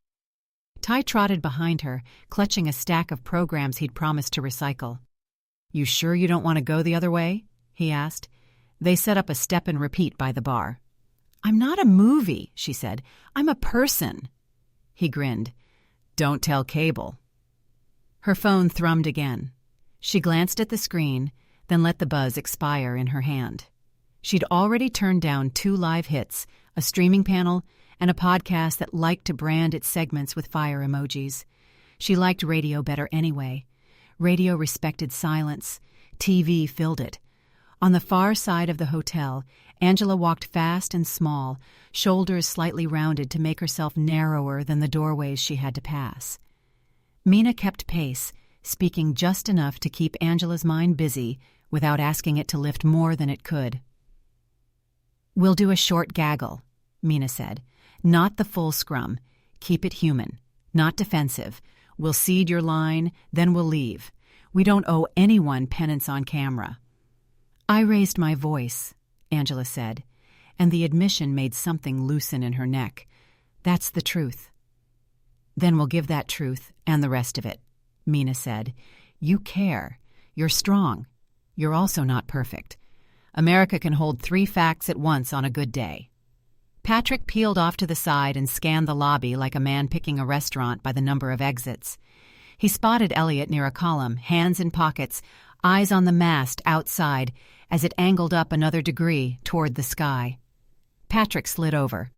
Speaker 1: Ty trotted behind her, clutching a stack of programs he'd promised to recycle. "You sure you don't want to go the other way?" he asked. They set up a step and repeat by the bar. "I'm not a movie," she said. "I'm a person." He grinned. "Don't tell Cable." Her phone thrummed again. She glanced at the screen, then let the buzz expire in her hand. She'd already turned down 2 live hits, a streaming panel, and a podcast that liked to brand its segments with fire emojis. She liked radio better anyway. Radio respected silence. TV filled it. On the far side of the hotel, Angela walked fast and small, shoulders slightly rounded to make herself narrower than the doorways she had to pass. Mina kept pace, speaking just enough to keep Angela's mind busy without asking it to lift more than it could. "We'll do a short gaggle," Mina said. "Not the full scrum. Keep it human. Not defensive. We'll cede your line, then we'll leave. We don't owe anyone penance on camera." "I raised my voice," Angela said, and the admission made something loosen in her neck. "That's the truth." "Then we'll give that truth and the rest of it," Mina said. "You care. You're strong. You're also not perfect. America can hold 3 facts at once on a good day." Patrick peeled off to the side and scanned the lobby like a man picking a restaurant by the number of exits. He spotted Elliot near a column, hands in pockets, eyes on the mast outside as it angled up another degree toward the sky. Patrick slid over.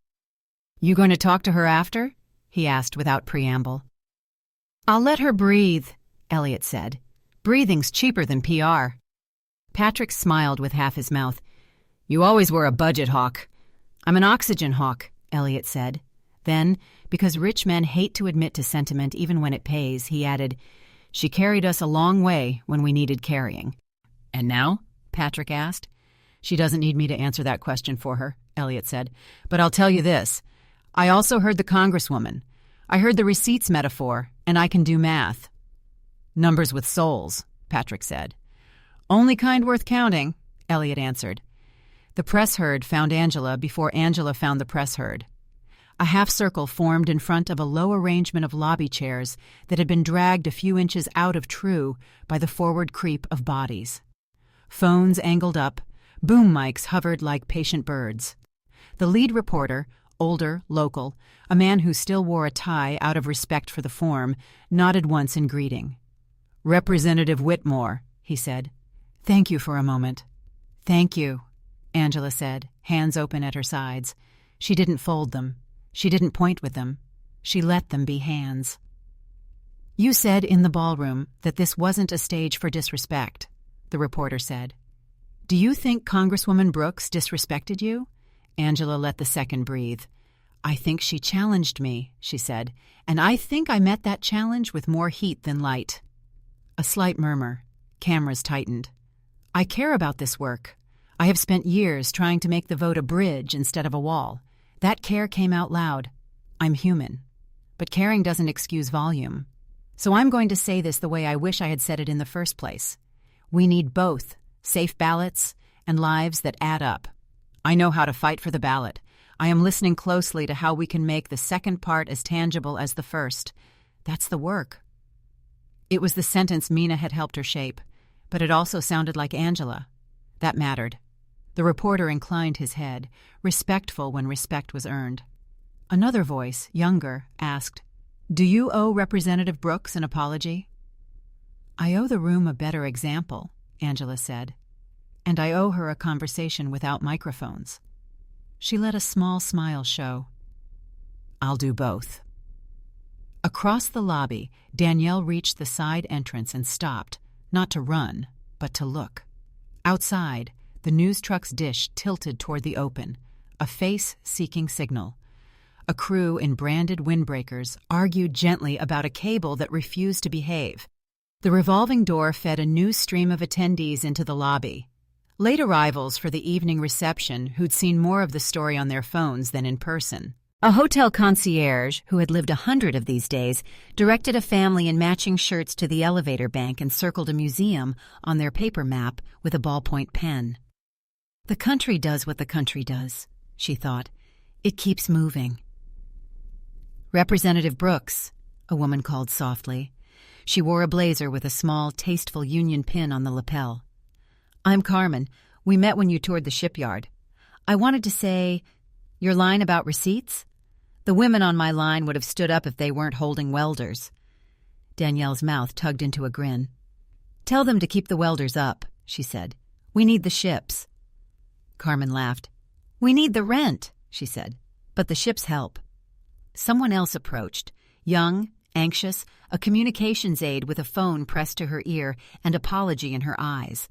Speaker 1: "You going to talk to her after?" he asked without preamble. "I'll let her breathe," Elliot said. "Breathing's cheaper than PR." Patrick smiled with half his mouth. "You always were a budget hawk." "I'm an oxygen hawk," Elliot said. Then, because rich men hate to admit to sentiment even when it pays, he added, "She carried us a long way when we needed carrying." "And now?" Patrick asked. "She doesn't need me to answer that question for her," Elliot said. "But I'll tell you this. I also heard the Congresswoman. I heard the receipts metaphor, and I can do math." "Numbers with souls," Patrick said. "Only kind worth counting," Elliot answered. The press herd found Angela before Angela found the press herd. A half circle formed in front of a low arrangement of lobby chairs that had been dragged a few inches out of true by the forward creep of bodies. Phones angled up, boom mics hovered like patient birds. The lead reporter, older, local, a man who still wore a tie out of respect for the form, nodded once in greeting. "Representative Whitmore," he said. "Thank you for a moment." "Thank you," Angela said, hands open at her sides. She didn't fold them. She didn't point with them. She let them be hands. "You said in the ballroom that this wasn't a stage for disrespect," the reporter said. "Do you think Congresswoman Brooks disrespected you?" Angela let the second breathe. "I think she challenged me," she said, "and I think I met that challenge with more heat than light." A slight murmur. Cameras tightened. "I care about this work. I have spent years trying to make the vote a bridge instead of a wall. That care came out loud. I'm human. But caring doesn't excuse volume. So I'm going to say this the way I wish I had said it in the first place. We need both safe ballots and lives that add up. I know how to fight for the ballot. I am listening closely to how we can make the second part as tangible as the first. That's the work." It was the sentence Mina had helped her shape, but it also sounded like Angela. That mattered. The reporter inclined his head, respectful when respect was earned. Another voice, younger, asked, "Do you owe Representative Brooks an apology?" "I owe the room a better example," Angela said. "And I owe her a conversation without microphones." She let a small smile show. "I'll do both." Across the lobby, Danielle reached the side entrance and stopped, not to run, but to look. Outside, the news truck's dish tilted toward the open, a face-seeking signal. A crew in branded windbreakers argued gently about a cable that refused to behave. The revolving door fed a new stream of attendees into the lobby. Late arrivals for the evening reception who'd seen more of the story on their phones than in person. A hotel concierge, who had lived 100 of these days, directed a family in matching shirts to the elevator bank and circled a museum on their paper map with a ballpoint pen. The country does what the country does, she thought. It keeps moving. "Representative Brooks," a woman called softly. She wore a blazer with a small, tasteful union pin on the lapel. "I'm Carmen. We met when you toured the shipyard. I wanted to say, Your line about receipts? The women on my line would have stood up if they weren't holding welders. Danielle's mouth tugged into a grin. Tell them to keep the welders up, she said. We need the ships. Carmen laughed. We need the rent, she said, but the ships help. Someone else approached, young, anxious, a communications aide with a phone pressed to her ear and apology in her eyes.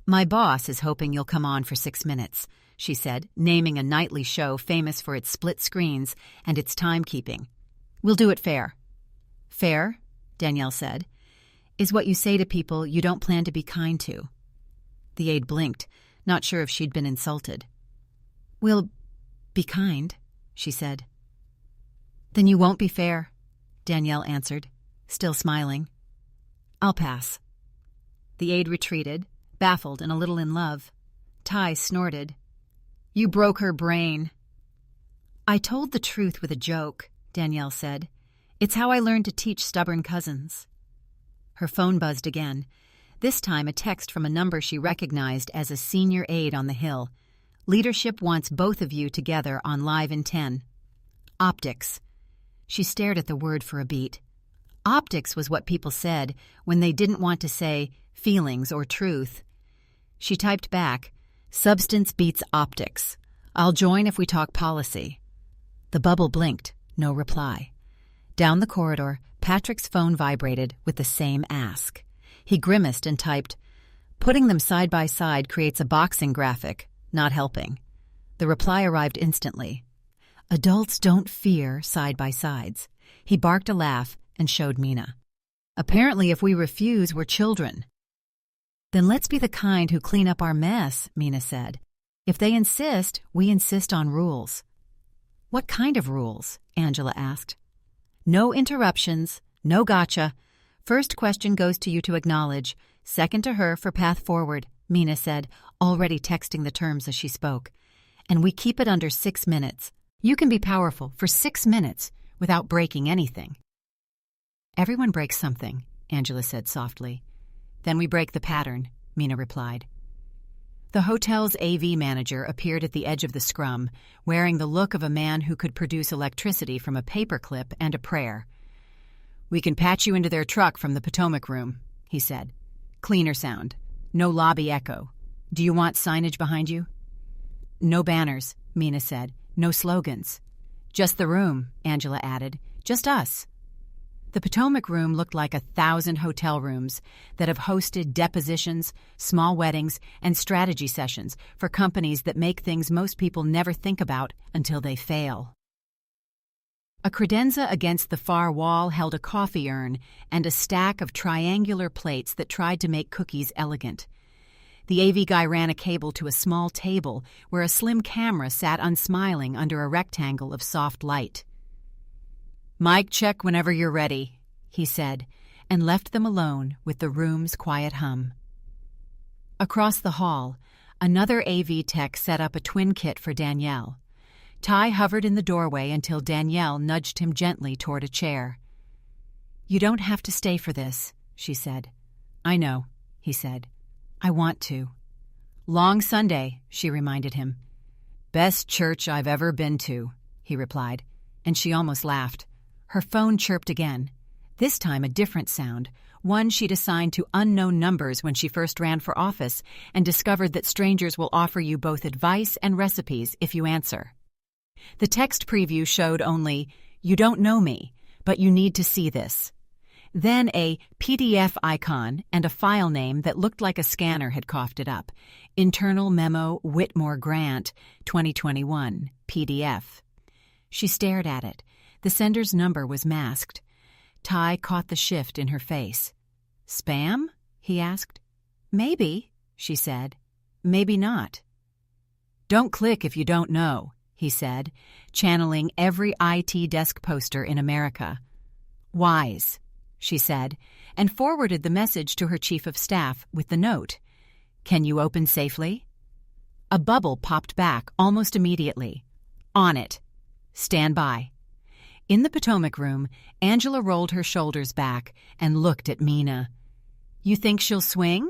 Speaker 1: My boss is hoping you'll come on for 6 minutes, she said, naming a nightly show famous for its split screens and its timekeeping. We'll do it fair. Fair, Danielle said, is what you say to people you don't plan to be kind to. The aide blinked, not sure if she'd been insulted. We'll be kind, she said. Then you won't be fair, Danielle answered, still smiling. I'll pass. The aide retreated, baffled and a little in love. Ty snorted. You broke her brain. I told the truth with a joke, Danielle said. It's how I learned to teach stubborn cousins. Her phone buzzed again, this time a text from a number she recognized as a senior aide on the Hill. Leadership wants both of you together on Live in 10. Optics. She stared at the word for a beat. Optics was what people said when they didn't want to say feelings or truth. She typed back, substance beats optics. I'll join if we talk policy. The bubble blinked, no reply. Down the corridor, Patrick's phone vibrated with the same ask. He grimaced and typed, putting them side by side creates a boxing graphic, not helping. The reply arrived instantly. Adults don't fear side-by-sides. He barked a laugh and showed Mina. Apparently, if we refuse, we're children. Then let's be the kind who clean up our mess, Mina said. If they insist, we insist on rules. What kind of rules? Angela asked. No interruptions, no gotcha. First question goes to you to acknowledge, second to her for path forward, Mina said, already texting the terms as she spoke. And we keep it under 6 minutes. You can be powerful for 6 minutes without breaking anything. Everyone breaks something, Angela said softly. Then we break the pattern, Mina replied. The hotel's AV manager appeared at the edge of the scrum, wearing the look of a man who could produce electricity from a paperclip and a prayer. We can patch you into their truck from the Potomac room, he said. Cleaner sound. No lobby echo. Do you want signage behind you? No banners, Mina said. No slogans. Just the room, Angela added. Just us. The Potomac room looked like 1,000 hotel rooms that have hosted depositions, small weddings, and strategy sessions for companies that make things most people never think about until they fail. A credenza against the far wall held a coffee urn and a stack of triangular plates that tried to make cookies elegant. The AV guy ran a cable to a small table where a slim camera sat unsmiling under a rectangle of soft light. Mic check whenever you're ready, he said, and left them alone with the room's quiet hum. Across the hall, another AV tech set up a twin kit for Danielle. Ty hovered in the doorway until Danielle nudged him gently toward a chair. You don't have to stay for this, she said. I know, he said. I want to. Long Sunday, she reminded him. Best church I've ever been to, he replied, and she almost laughed. Her phone chirped again, this time a different sound, one she'd assigned to unknown numbers when she first ran for office and discovered that strangers will offer you both advice and recipes if you answer. The text preview showed only, you don't know me, but you need to see this. Then a PDF icon and a file name that looked like a scanner had coughed it up. Internal Memo Whitmore Grant, 2021, PDF. She stared at it. The sender's number was masked. Ty caught the shift in her face. Spam? He asked. Maybe, she said. Maybe not. Don't click if you don't know, he said, channeling every IT desk poster in America. Wise, she said, and forwarded the message to her chief of staff with the note. Can you open safely? A bubble popped back almost immediately. On it. Stand by. In the Potomac room, Angela rolled her shoulders back and looked at Mina. You think she'll swing?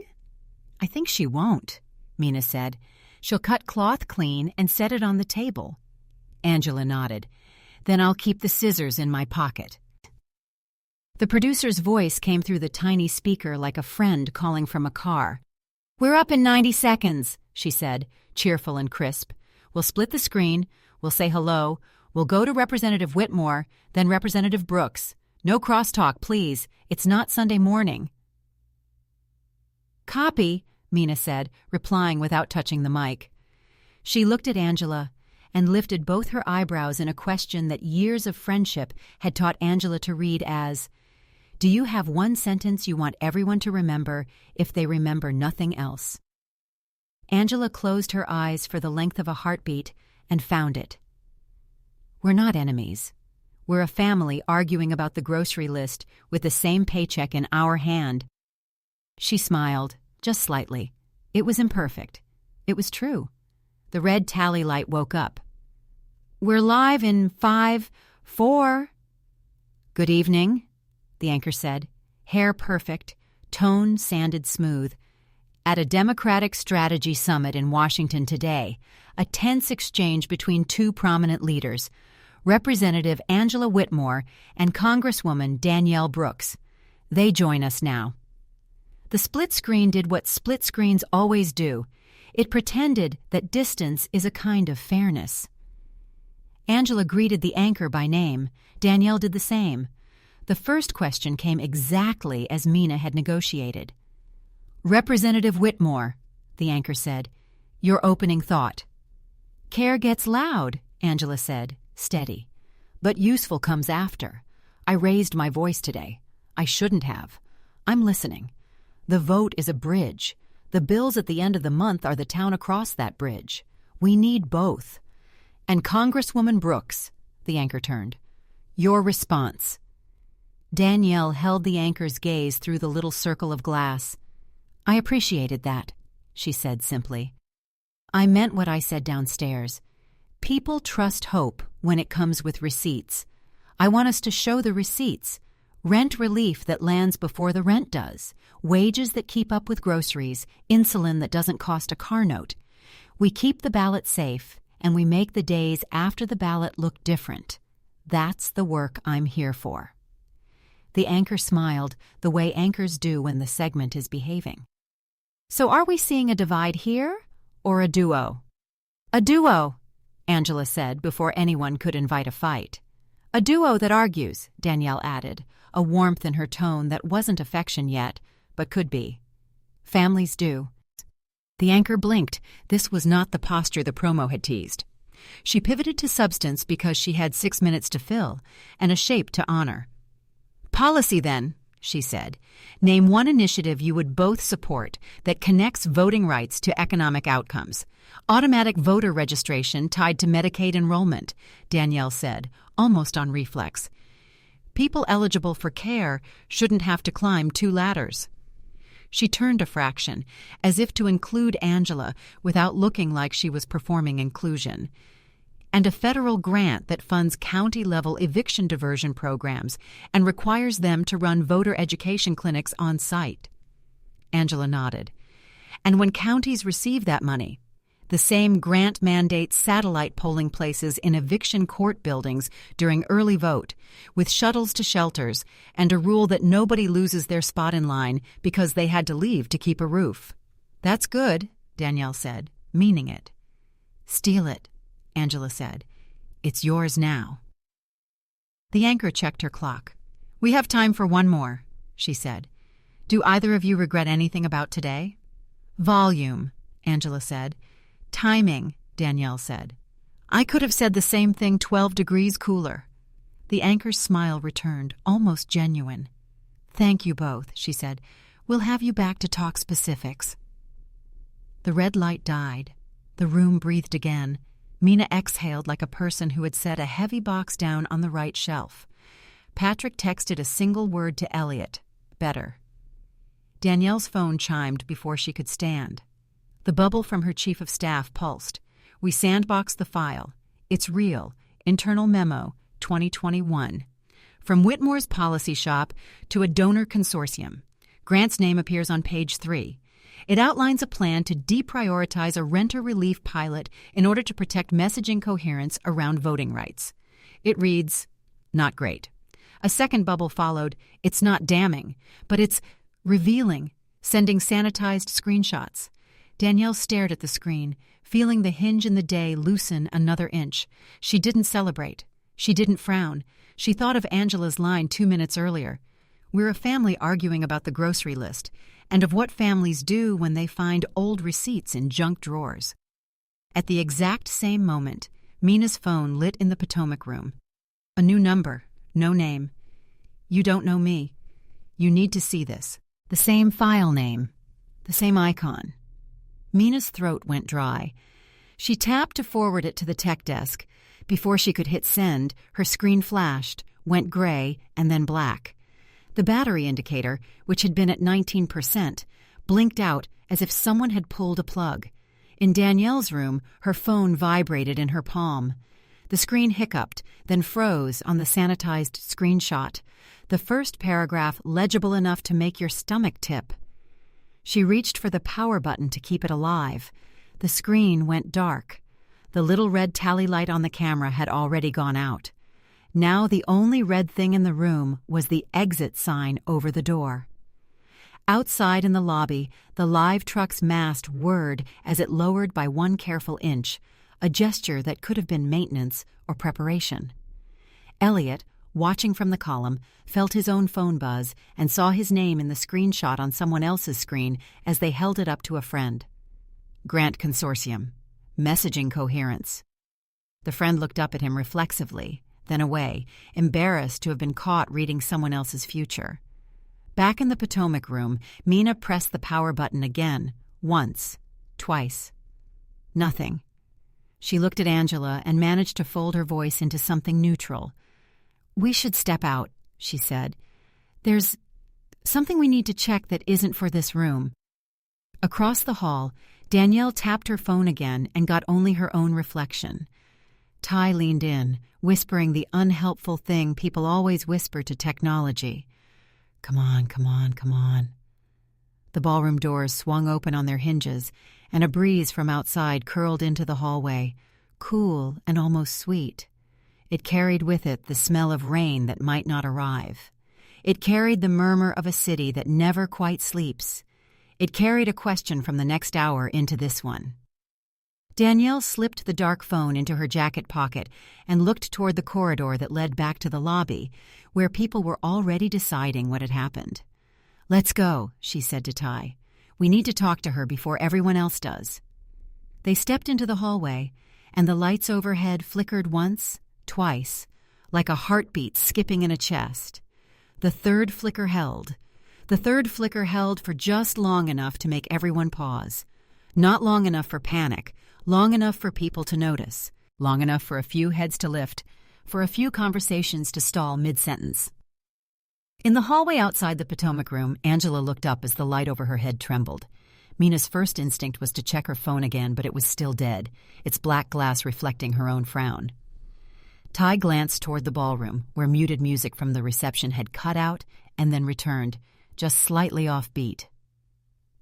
Speaker 1: I think she won't, Mina said. She'll cut cloth clean and set it on the table. Angela nodded. Then I'll keep the scissors in my pocket. The producer's voice came through the tiny speaker like a friend calling from a car. We're up in 90 seconds, she said, cheerful and crisp. We'll split the screen, we'll say hello, we'll go to Representative Whitmore, then Representative Brooks. No crosstalk, please. It's not Sunday morning. Copy, Mina said, replying without touching the mic. She looked at Angela and lifted both her eyebrows in a question that years of friendship had taught Angela to read as, do you have one sentence you want everyone to remember if they remember nothing else? Angela closed her eyes for the length of a heartbeat and found it. We're not enemies. We're a family arguing about the grocery list with the same paycheck in our hand. She smiled, just slightly. It was imperfect. It was true. The red tally light woke up. We're live in 5, 4. Good evening, the anchor said, hair perfect, tone sanded smooth. At a Democratic Strategy Summit in Washington today, a tense exchange between two prominent leaders, Representative Angela Whitmore and Congresswoman Danielle Brooks. They join us now. The split screen did what split screens always do. It pretended that distance is a kind of fairness. Angela greeted the anchor by name. Danielle did the same. The first question came exactly as Mina had negotiated. Representative Whitmore, the anchor said, your opening thought. Care gets loud, Angela said, steady. But useful comes after. I raised my voice today. I shouldn't have. I'm listening. The vote is a bridge. The bills at the end of the month are the town across that bridge. We need both. And Congresswoman Brooks, the anchor turned. Your response. Danielle held the anchor's gaze through the little circle of glass. I appreciated that, she said simply. I meant what I said downstairs. People trust hope when it comes with receipts. I want us to show the receipts. Rent relief that lands before the rent does. Wages that keep up with groceries. Insulin that doesn't cost a car note. We keep the ballot safe, and we make the days after the ballot look different. That's the work I'm here for. The anchor smiled the way anchors do when the segment is behaving. So are we seeing a divide here, or a duo? A duo, Angela said before anyone could invite a fight. A duo that argues, Danielle added, a warmth in her tone that wasn't affection yet, but could be. Families do. The anchor blinked. This was not the posture the promo had teased. She pivoted to substance because she had 6 minutes to fill, and a shape to honor. Policy, then, she said. Name one initiative you would both support that connects voting rights to economic outcomes. Automatic voter registration tied to Medicaid enrollment, Danielle said, almost on reflex. People eligible for care shouldn't have to climb 2 ladders. She turned a fraction, as if to include Angela without looking like she was performing inclusion. And a federal grant that funds county-level eviction diversion programs and requires them to run voter education clinics on site. Angela nodded. And when counties receive that money, the same grant mandates satellite polling places in eviction court buildings during early vote, with shuttles to shelters, and a rule that nobody loses their spot in line because they had to leave to keep a roof. That's good, Danielle said, meaning it. Steal it, Angela said. It's yours now. The anchor checked her clock. We have time for one more, she said. Do either of you regret anything about today? Volume, Angela said. Timing, Danielle said. I could have said the same thing 12 degrees cooler. The anchor's smile returned, almost genuine. Thank you both, she said. We'll have you back to talk specifics. The red light died. The room breathed again. Mina exhaled like a person who had set a heavy box down on the right shelf. Patrick texted a single word to Elliot. Better. Danielle's phone chimed before she could stand. The bubble from her chief of staff pulsed. We sandboxed the file. It's real. Internal memo, 2021. From Whitmore's policy shop to a donor consortium. Grant's name appears on page 3. It outlines a plan to deprioritize a renter relief pilot in order to protect messaging coherence around voting rights. It reads, "Not great." A second bubble followed, "It's not damning, but it's revealing," sending sanitized screenshots. Danielle stared at the screen, feeling the hinge in the day loosen another inch. She didn't celebrate. She didn't frown. She thought of Angela's line 2 minutes earlier. "We're a family arguing about the grocery list, and of what families do when they find old receipts in junk drawers." At the exact same moment, Mina's phone lit in the Potomac room. A new number, no name. "You don't know me. You need to see this." The same file name, the same icon. Mina's throat went dry. She tapped to forward it to the tech desk. Before she could hit send, her screen flashed, went gray, and then black. The battery indicator, which had been at 19%, blinked out as if someone had pulled a plug. In Danielle's room, her phone vibrated in her palm. The screen hiccuped, then froze on the sanitized screenshot, the first paragraph legible enough to make your stomach tip. She reached for the power button to keep it alive. The screen went dark. The little red tally light on the camera had already gone out. Now the only red thing in the room was the exit sign over the door. Outside in the lobby, the live truck's mast whirred as it lowered by 1 careful inch, a gesture that could have been maintenance or preparation. Elliot, watching from the column, felt his own phone buzz and saw his name in the screenshot on someone else's screen as they held it up to a friend. Grant Consortium. Messaging coherence. The friend looked up at him reflexively, then away, embarrassed to have been caught reading someone else's future. Back in the Potomac room, Mina pressed the power button again, once, twice. Nothing. She looked at Angela and managed to fold her voice into something neutral. "We should step out," she said. "There's something we need to check that isn't for this room." Across the hall, Danielle tapped her phone again and got only her own reflection. Ty leaned in, whispering the unhelpful thing people always whisper to technology. "Come on, come on, come on." The ballroom doors swung open on their hinges, and a breeze from outside curled into the hallway, cool and almost sweet. It carried with it the smell of rain that might not arrive. It carried the murmur of a city that never quite sleeps. It carried a question from the next hour into this one. Danielle slipped the dark phone into her jacket pocket and looked toward the corridor that led back to the lobby, where people were already deciding what had happened. "Let's go," she said to Ty. "We need to talk to her before everyone else does." They stepped into the hallway, and the lights overhead flickered once, twice, like a heartbeat skipping in a chest. The third flicker held. The third flicker held for just long enough to make everyone pause. Not long enough for panic, long enough for people to notice, long enough for a few heads to lift, for a few conversations to stall mid-sentence. In the hallway outside the Potomac room, Angela looked up as the light over her head trembled. Mina's first instinct was to check her phone again, but it was still dead, its black glass reflecting her own frown. Ty glanced toward the ballroom, where muted music from the reception had cut out and then returned, just slightly off beat.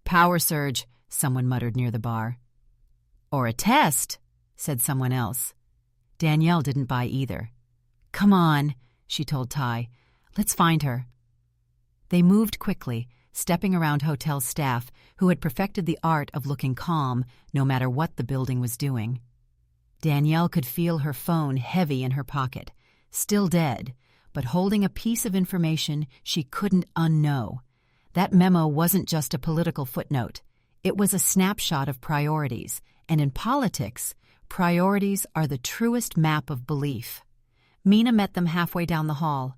Speaker 1: "Power surge," someone muttered near the bar. "Or a test," said someone else. Danielle didn't buy either. "Come on," she told Ty. "Let's find her." They moved quickly, stepping around hotel staff who had perfected the art of looking calm no matter what the building was doing. Danielle could feel her phone heavy in her pocket, still dead, but holding a piece of information she couldn't unknow. That memo wasn't just a political footnote. It was a snapshot of priorities, and in politics, priorities are the truest map of belief. Mina met them halfway down the hall.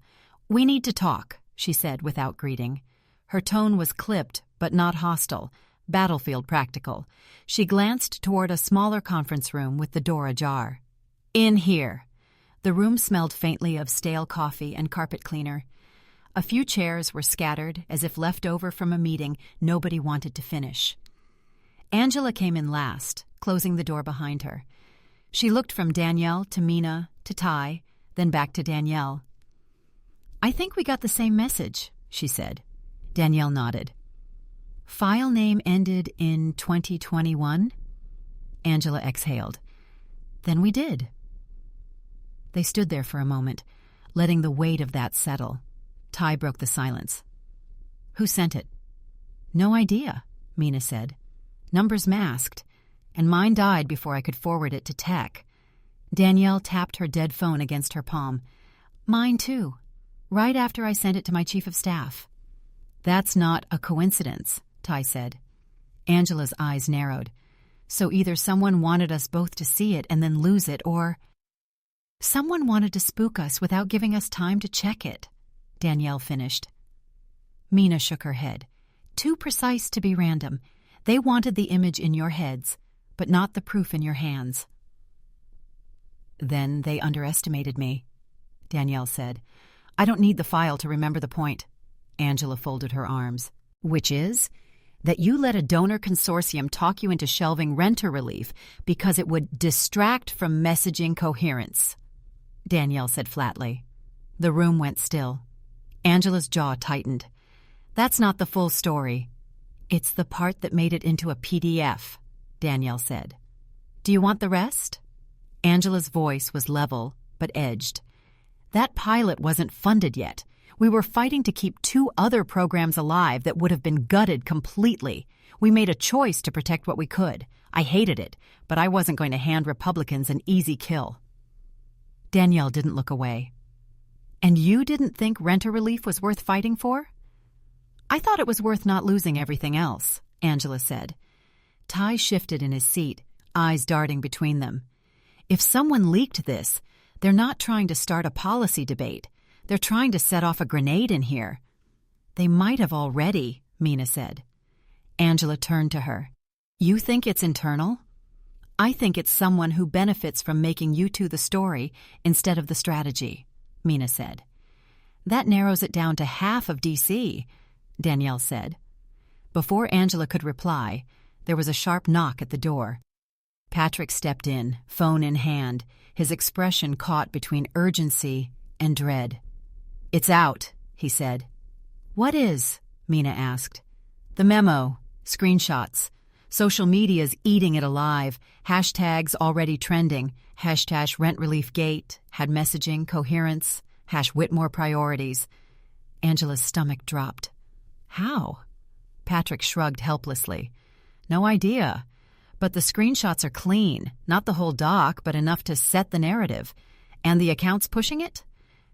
Speaker 1: "We need to talk," she said without greeting. Her tone was clipped, but not hostile, battlefield practical. She glanced toward a smaller conference room with the door ajar. "In here." The room smelled faintly of stale coffee and carpet cleaner. A few chairs were scattered, as if left over from a meeting nobody wanted to finish. Angela came in last, closing the door behind her. She looked from Danielle to Mina to Ty, then back to Danielle. "I think we got the same message," she said. Danielle nodded. File name ended in 2021? Angela exhaled. Then we did. They stood there for a moment, letting the weight of that settle. Ty broke the silence. Who sent it? No idea, Mina said. Numbers masked, and mine died before I could forward it to tech. Danielle tapped her dead phone against her palm. Mine too, right after I sent it to my chief of staff. That's not a coincidence, Ty said. Angela's eyes narrowed. So either someone wanted us both to see it and then lose it, or someone wanted to spook us without giving us time to check it, Danielle finished. Mina shook her head. Too precise to be random. They wanted the image in your heads, but not the proof in your hands. Then they underestimated me, Danielle said. I don't need the file to remember the point. Angela folded her arms. Which is? That you let a donor consortium talk you into shelving renter relief because it would distract from messaging coherence, Danielle said flatly. The room went still. Angela's jaw tightened. That's not the full story. It's the part that made it into a PDF, Danielle said. Do you want the rest? Angela's voice was level, but edged. That pilot wasn't funded yet. We were fighting to keep 2 other programs alive that would have been gutted completely. We made a choice to protect what we could. I hated it, but I wasn't going to hand Republicans an easy kill. Danielle didn't look away. And you didn't think renter relief was worth fighting for? I thought it was worth not losing everything else, Angela said. Ty shifted in his seat, eyes darting between them. If someone leaked this, they're not trying to start a policy debate. They're trying to set off a grenade in here. They might have already, Mina said. Angela turned to her. You think it's internal? I think it's someone who benefits from making you two the story instead of the strategy, Mina said. That narrows it down to half of D.C., Danielle said. Before Angela could reply, there was a sharp knock at the door. Patrick stepped in, phone in hand, his expression caught between urgency and dread. It's out, he said. What is? Mina asked. The memo. Screenshots. Social media's eating it alive. Hashtags already trending. Hashtag rent relief gate. Had messaging, coherence. #Whitmore priorities. Angela's stomach dropped. How? Patrick shrugged helplessly. No idea. But the screenshots are clean. Not the whole doc, but enough to set the narrative. And the accounts pushing it?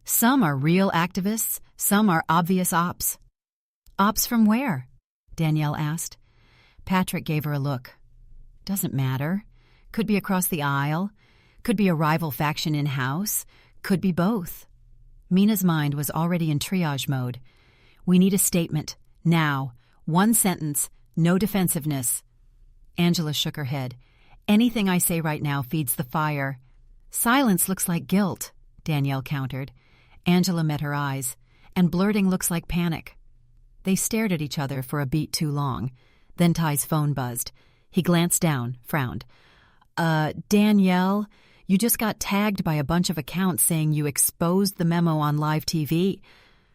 Speaker 1: Some are real activists, some are obvious ops. Ops from where? Danielle asked. Patrick gave her a look. Doesn't matter. Could be across the aisle. Could be a rival faction in-house. Could be both. Mina's mind was already in triage mode. We need a statement. Now. 1 sentence. No defensiveness. Angela shook her head. Anything I say right now feeds the fire. Silence looks like guilt, Danielle countered. Angela met her eyes. And blurting looks like panic. They stared at each other for a beat too long. Then Ty's phone buzzed. He glanced down, frowned. Danielle, you just got tagged by a bunch of accounts saying you exposed the memo on live TV.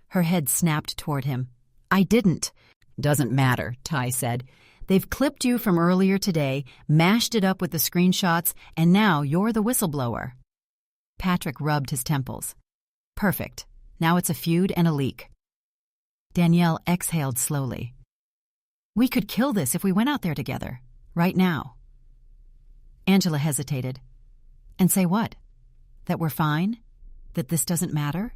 Speaker 1: Her head snapped toward him. I didn't. Doesn't matter, Ty said. They've clipped you from earlier today, mashed it up with the screenshots, and now you're the whistleblower. Patrick rubbed his temples. Perfect. Now it's a feud and a leak. Danielle exhaled slowly. We could kill this if we went out there together, right now. Angela hesitated. And say what? That we're fine? That this doesn't matter?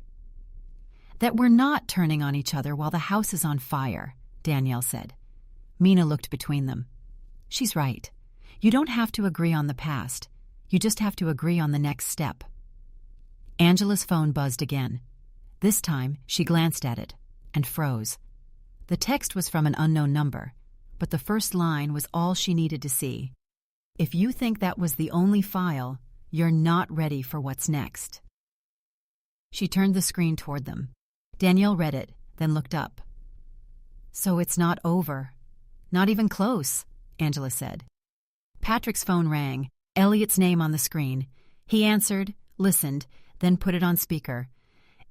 Speaker 1: That we're not turning on each other while the house is on fire, Danielle said. Mina looked between them. She's right. You don't have to agree on the past. You just have to agree on the next step. Angela's phone buzzed again. This time, she glanced at it and froze. The text was from an unknown number, but the first line was all she needed to see. If you think that was the only file, you're not ready for what's next. She turned the screen toward them. Danielle read it, then looked up. So it's not over. Not even close, Angela said. Patrick's phone rang, Elliot's name on the screen. He answered, listened, then put it on speaker.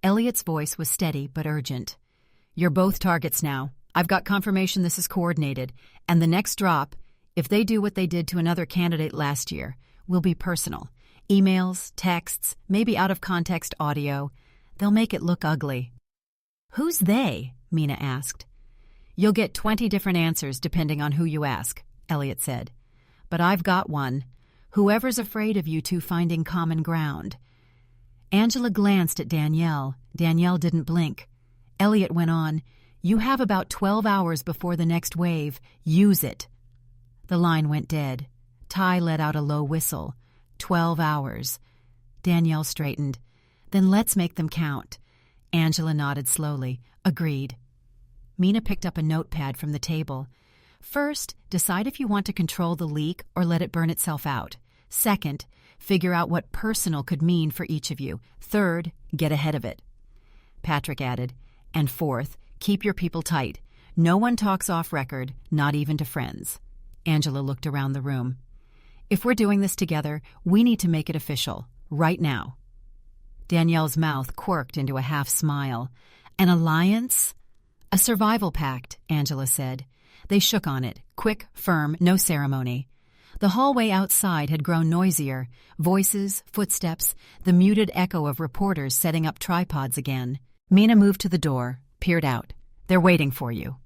Speaker 1: Elliot's voice was steady but urgent. You're both targets now. I've got confirmation this is coordinated, and the next drop, if they do what they did to another candidate last year, will be personal. Emails, texts, maybe out-of-context audio. They'll make it look ugly." "Who's they?" Mina asked. "You'll get 20 different answers depending on who you ask," Elliot said. "But I've got one. Whoever's afraid of you two finding common ground." Angela glanced at Danielle. Danielle didn't blink. Elliot went on, "You have about 12 hours before the next wave. Use it." The line went dead. Ty let out a low whistle. 12 hours. Danielle straightened. "Then let's make them count." Angela nodded slowly. "Agreed." Mina picked up a notepad from the table. "First, decide if you want to control the leak or let it burn itself out. Second, figure out what personal could mean for each of you. Third, get ahead of it." Patrick added, "And fourth, keep your people tight. No one talks off record, not even to friends." Angela looked around the room. "If we're doing this together, we need to make it official, right now." Danielle's mouth quirked into a half smile. "An alliance?" "A survival pact," Angela said. They shook on it, quick, firm, no ceremony. The hallway outside had grown noisier, voices, footsteps, the muted echo of reporters setting up tripods again. Mina moved to the door, peered out. "They're waiting for you."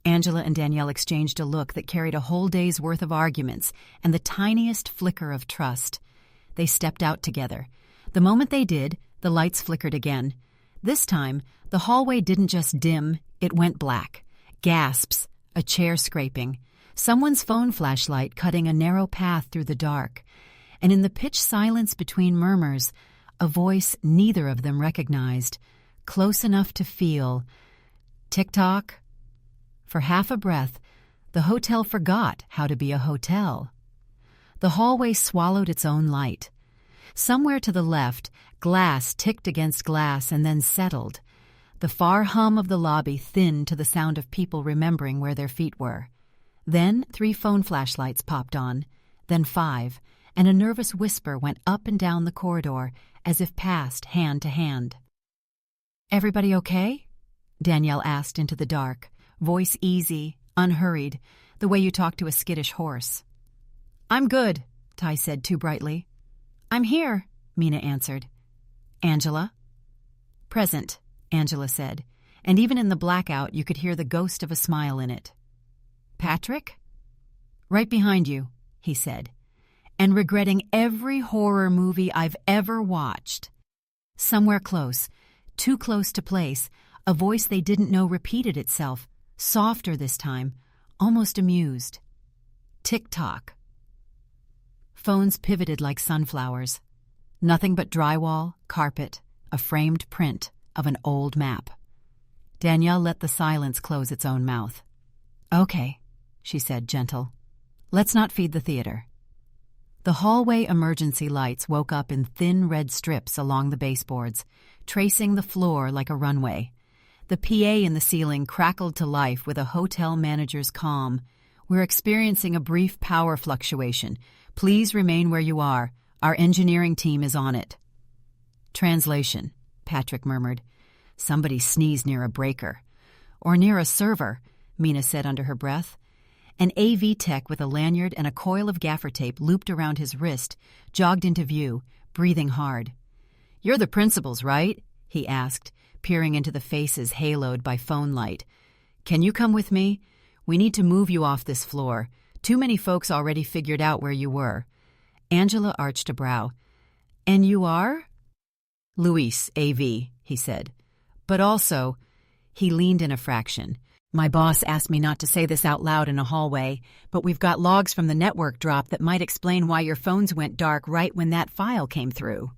Speaker 1: Angela and Danielle exchanged a look that carried a whole day's worth of arguments and the tiniest flicker of trust. They stepped out together. The moment they did, the lights flickered again. This time, the hallway didn't just dim, it went black. Gasps, a chair scraping, someone's phone flashlight cutting a narrow path through the dark. And in the pitch silence between murmurs, a voice neither of them recognized, close enough to feel. Tick-tock. For half a breath, the hotel forgot how to be a hotel. The hallway swallowed its own light. Somewhere to the left, glass ticked against glass and then settled. The far hum of the lobby thinned to the sound of people remembering where their feet were. Then 3 phone flashlights popped on, then 5, and a nervous whisper went up and down the corridor as if passed hand to hand. "Everybody okay?" Danielle asked into the dark, voice easy, unhurried, the way you talk to a skittish horse. "I'm good," Ty said too brightly. "I'm here," Mina answered. "Angela?" "Present," Angela said, and even in the blackout you could hear the ghost of a smile in it. "Patrick?" "Right behind you," he said, "and regretting every horror movie I've ever watched." Somewhere close, too close to place, a voice they didn't know repeated itself, softer this time, almost amused. Tick-tock. Phones pivoted like sunflowers. Nothing but drywall, carpet, a framed print of an old map. Danielle let the silence close its own mouth. "Okay," she said, gentle. "Let's not feed the theater." The hallway emergency lights woke up in thin red strips along the baseboards, tracing the floor like a runway. The PA in the ceiling crackled to life with a hotel manager's calm. "We're experiencing a brief power fluctuation. Please remain where you are. Our engineering team is on it." "Translation," Patrick murmured. "Somebody sneezed near a breaker." "Or near a server," Mina said under her breath. An AV tech with a lanyard and a coil of gaffer tape looped around his wrist jogged into view, breathing hard. "You're the principals, right?" he asked, peering into the faces haloed by phone light. "Can you come with me? We need to move you off this floor. Too many folks already figured out where you were." Angela arched a brow. "And you are?" "Luis, AV," he said. "But also," he leaned in a fraction, "my boss asked me not to say this out loud in a hallway, but we've got logs from the network drop that might explain why your phones went dark right when that file came through."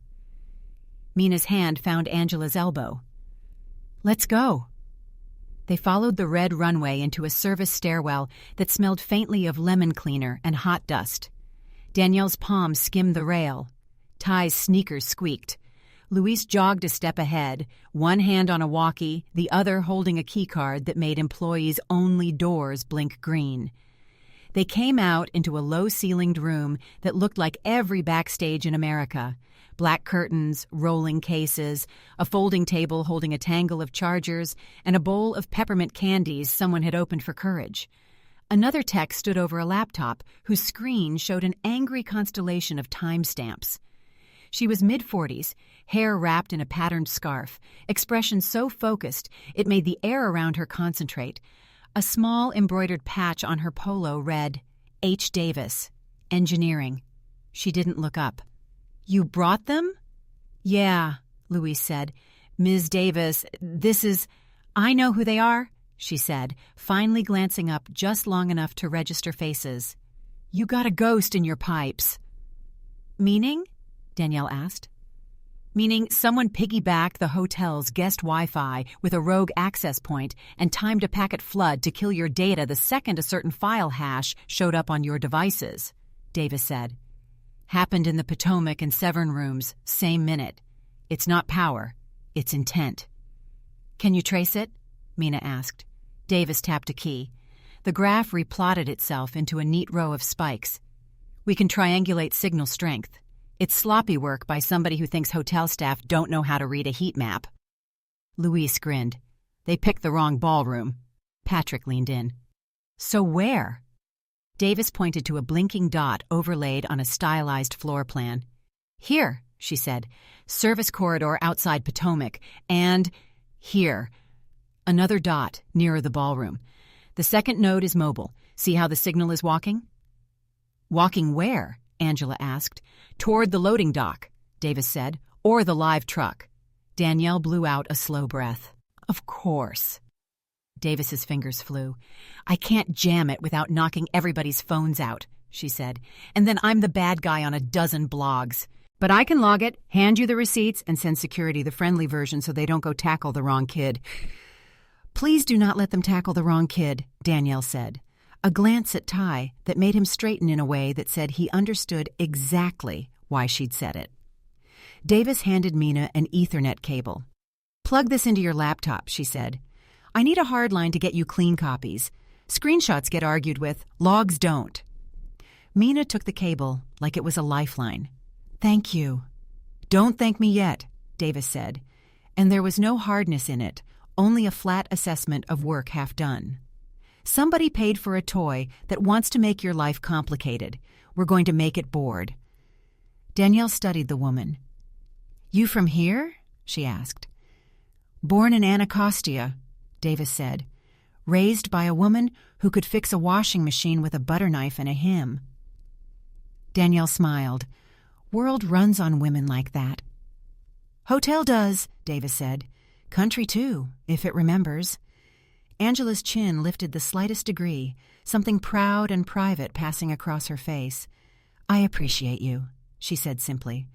Speaker 1: Mina's hand found Angela's elbow. "Let's go." They followed the red runway into a service stairwell that smelled faintly of lemon cleaner and hot dust. Danielle's palm skimmed the rail. Ty's sneakers squeaked. Luis jogged a step ahead, one hand on a walkie, the other holding a keycard that made employees' only doors blink green. They came out into a low-ceilinged room that looked like every backstage in America. Black curtains, rolling cases, a folding table holding a tangle of chargers, and a bowl of peppermint candies someone had opened for courage. Another tech stood over a laptop whose screen showed an angry constellation of timestamps. She was mid-40s, hair wrapped in a patterned scarf, expression so focused it made the air around her concentrate. A small embroidered patch on her polo read, H. Davis, Engineering. She didn't look up. "You brought them?" "Yeah," Louise said. "Ms. Davis, I know who they are," she said, finally glancing up just long enough to register faces. "You got a ghost in your pipes." "Meaning?" Danielle asked. "Meaning someone piggybacked the hotel's guest Wi-Fi with a rogue access point and timed a packet flood to kill your data the second a certain file hash showed up on your devices," Davis said. "Happened in the Potomac and Severn rooms, same minute. It's not power, it's intent." "Can you trace it?" Mina asked. Davis tapped a key. The graph replotted itself into a neat row of spikes. "We can triangulate signal strength. It's sloppy work by somebody who thinks hotel staff don't know how to read a heat map." Louise grinned. "They picked the wrong ballroom." Patrick leaned in. "So where?" Davis pointed to a blinking dot overlaid on a stylized floor plan. "Here," she said. "Service corridor outside Potomac. And here." Another dot nearer the ballroom. "The second node is mobile. See how the signal is walking?" "Walking where?" Angela asked. "Toward the loading dock," Davis said, "or the live truck." Danielle blew out a slow breath. "Of course." Davis's fingers flew. "I can't jam it without knocking everybody's phones out," she said. "And then I'm the bad guy on a dozen blogs. But I can log it, hand you the receipts, and send security the friendly version so they don't go tackle the wrong kid." "Please do not let them tackle the wrong kid," Danielle said. A glance at Ty that made him straighten in a way that said he understood exactly why she'd said it. Davis handed Mina an Ethernet cable. "Plug this into your laptop," she said. "I need a hard line to get you clean copies. Screenshots get argued with, logs don't." Mina took the cable like it was a lifeline. "Thank you." "Don't thank me yet," Davis said. And there was no hardness in it, only a flat assessment of work half done. "Somebody paid for a toy that wants to make your life complicated. We're going to make it bored." Danielle studied the woman. "You from here?" she asked. "Born in Anacostia," Davis said. "Raised by a woman who could fix a washing machine with a butter knife and a hymn." Danielle smiled. "World runs on women like that." "Hotel does," Davis said. "Country, too, if it remembers." Angela's chin lifted the slightest degree, something proud and private passing across her face. "I appreciate you," she said simply.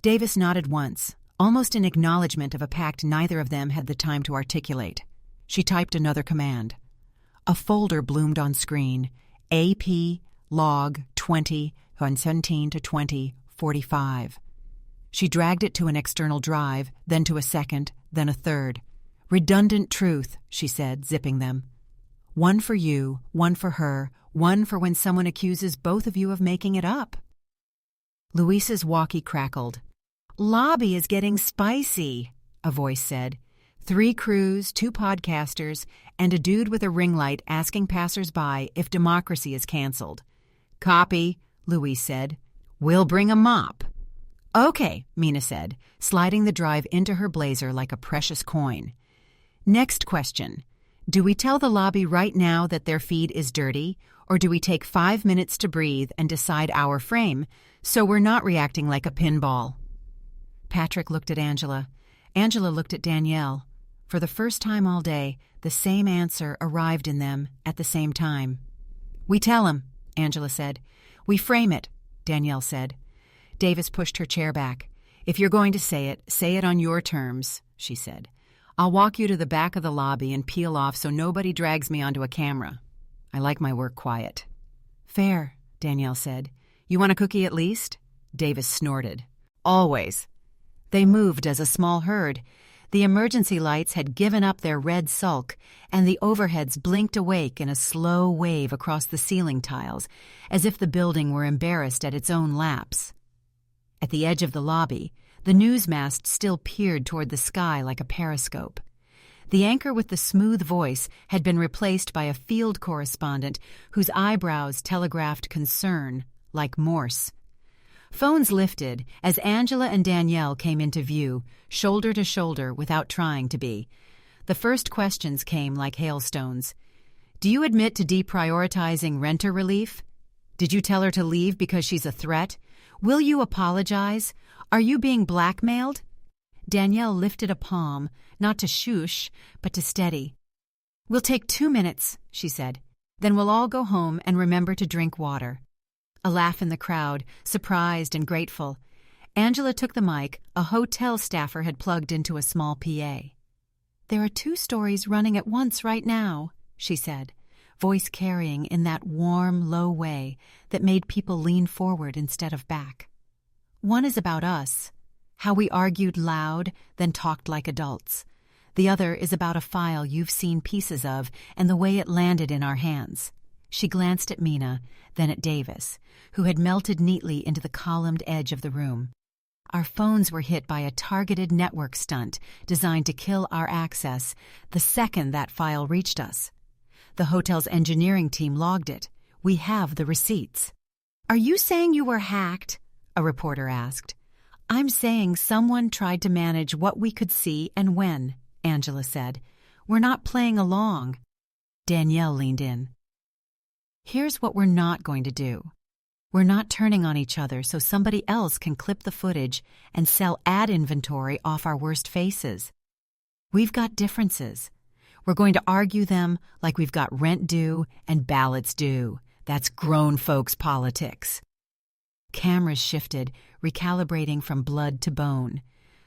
Speaker 1: Davis nodded once, almost in acknowledgement of a fact neither of them had the time to articulate. She typed another command. A folder bloomed on screen. AP log 20 on 17 to 20 45. She dragged it to an external drive, then to a second, then a third. "Redundant truth," she said, zipping them. "One for you, one for her, one for when someone accuses both of you of making it up." Louise's walkie crackled. "Lobby is getting spicy," a voice said. 3 crews, 2 podcasters, and a dude with a ring light asking passers-by if democracy is canceled. "Copy," Louise said. "We'll bring a mop." "Okay," Mina said, sliding the drive into her blazer like a precious coin. "Next question. Do we tell the lobby right now that their feed is dirty, or do we take 5 minutes to breathe and decide our frame so we're not reacting like a pinball?" Patrick looked at Angela. Angela looked at Danielle. For the first time all day, the same answer arrived in them at the same time. "We tell him," Angela said. "We frame it," Danielle said. Davis pushed her chair back. "If you're going to say it on your terms," she said. "I'll walk you to the back of the lobby and peel off so nobody drags me onto a camera. I like my work quiet." "Fair," Danielle said. "You want a cookie at least?" Davis snorted. "Always." They moved as a small herd. The emergency lights had given up their red sulk, and the overheads blinked awake in a slow wave across the ceiling tiles, as if the building were embarrassed at its own lapse. At the edge of the lobby, the news mast still peered toward the sky like a periscope. The anchor with the smooth voice had been replaced by a field correspondent whose eyebrows telegraphed concern, like Morse. Phones lifted as Angela and Danielle came into view, shoulder to shoulder without trying to be. The first questions came like hailstones. Do you admit to deprioritizing renter relief? Did you tell her to leave because she's a threat? Will you apologize? Are you being blackmailed? Danielle lifted a palm, not to shush, but to steady. We'll take 2 minutes, she said. Then we'll all go home and remember to drink water. A laugh in the crowd, surprised and grateful. Angela took the mic a hotel staffer had plugged into a small PA. There are 2 stories running at once right now, she said, voice carrying in that warm, low way that made people lean forward instead of back. One is about us, how we argued loud, then talked like adults. The other is about a file you've seen pieces of and the way it landed in our hands. She glanced at Mina, then at Davis, who had melted neatly into the columned edge of the room. Our phones were hit by a targeted network stunt designed to kill our access the second that file reached us. The hotel's engineering team logged it. We have the receipts. Are you saying you were hacked? A reporter asked. I'm saying someone tried to manage what we could see and when, Angela said. We're not playing along. Danielle leaned in. Here's what we're not going to do. We're not turning on each other so somebody else can clip the footage and sell ad inventory off our worst faces. We've got differences. We're going to argue them like we've got rent due and ballots due. That's grown folks' politics. Cameras shifted, recalibrating from blood to bone.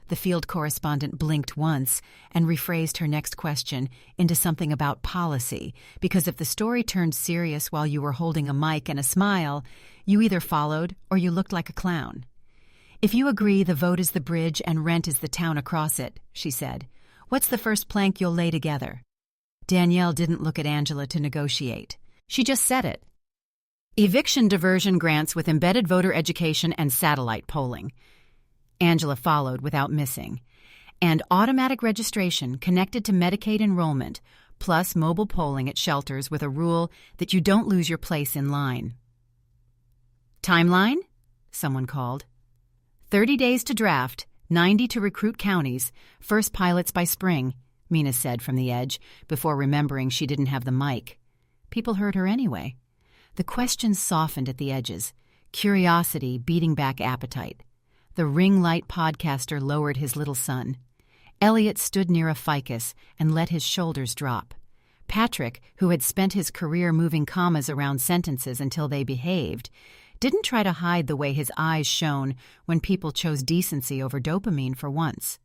Speaker 1: The field correspondent blinked once and rephrased her next question into something about policy, because if the story turned serious while you were holding a mic and a smile, you either followed or you looked like a clown. If you agree the vote is the bridge and rent is the town across it, she said, what's the first plank you'll lay together? Danielle didn't look at Angela to negotiate. She just said it. Eviction diversion grants with embedded voter education and satellite polling. Angela followed without missing. And automatic registration connected to Medicaid enrollment, plus mobile polling at shelters with a rule that you don't lose your place in line. Timeline? Someone called. 30 days to draft, 90 to recruit counties, first pilots by spring, Mina said from the edge, before remembering she didn't have the mic. People heard her anyway. The questions softened at the edges, curiosity beating back appetite. The ring light podcaster lowered his little son. Elliot stood near a ficus and let his shoulders drop. Patrick, who had spent his career moving commas around sentences until they behaved, didn't try to hide the way his eyes shone when people chose decency over dopamine for once.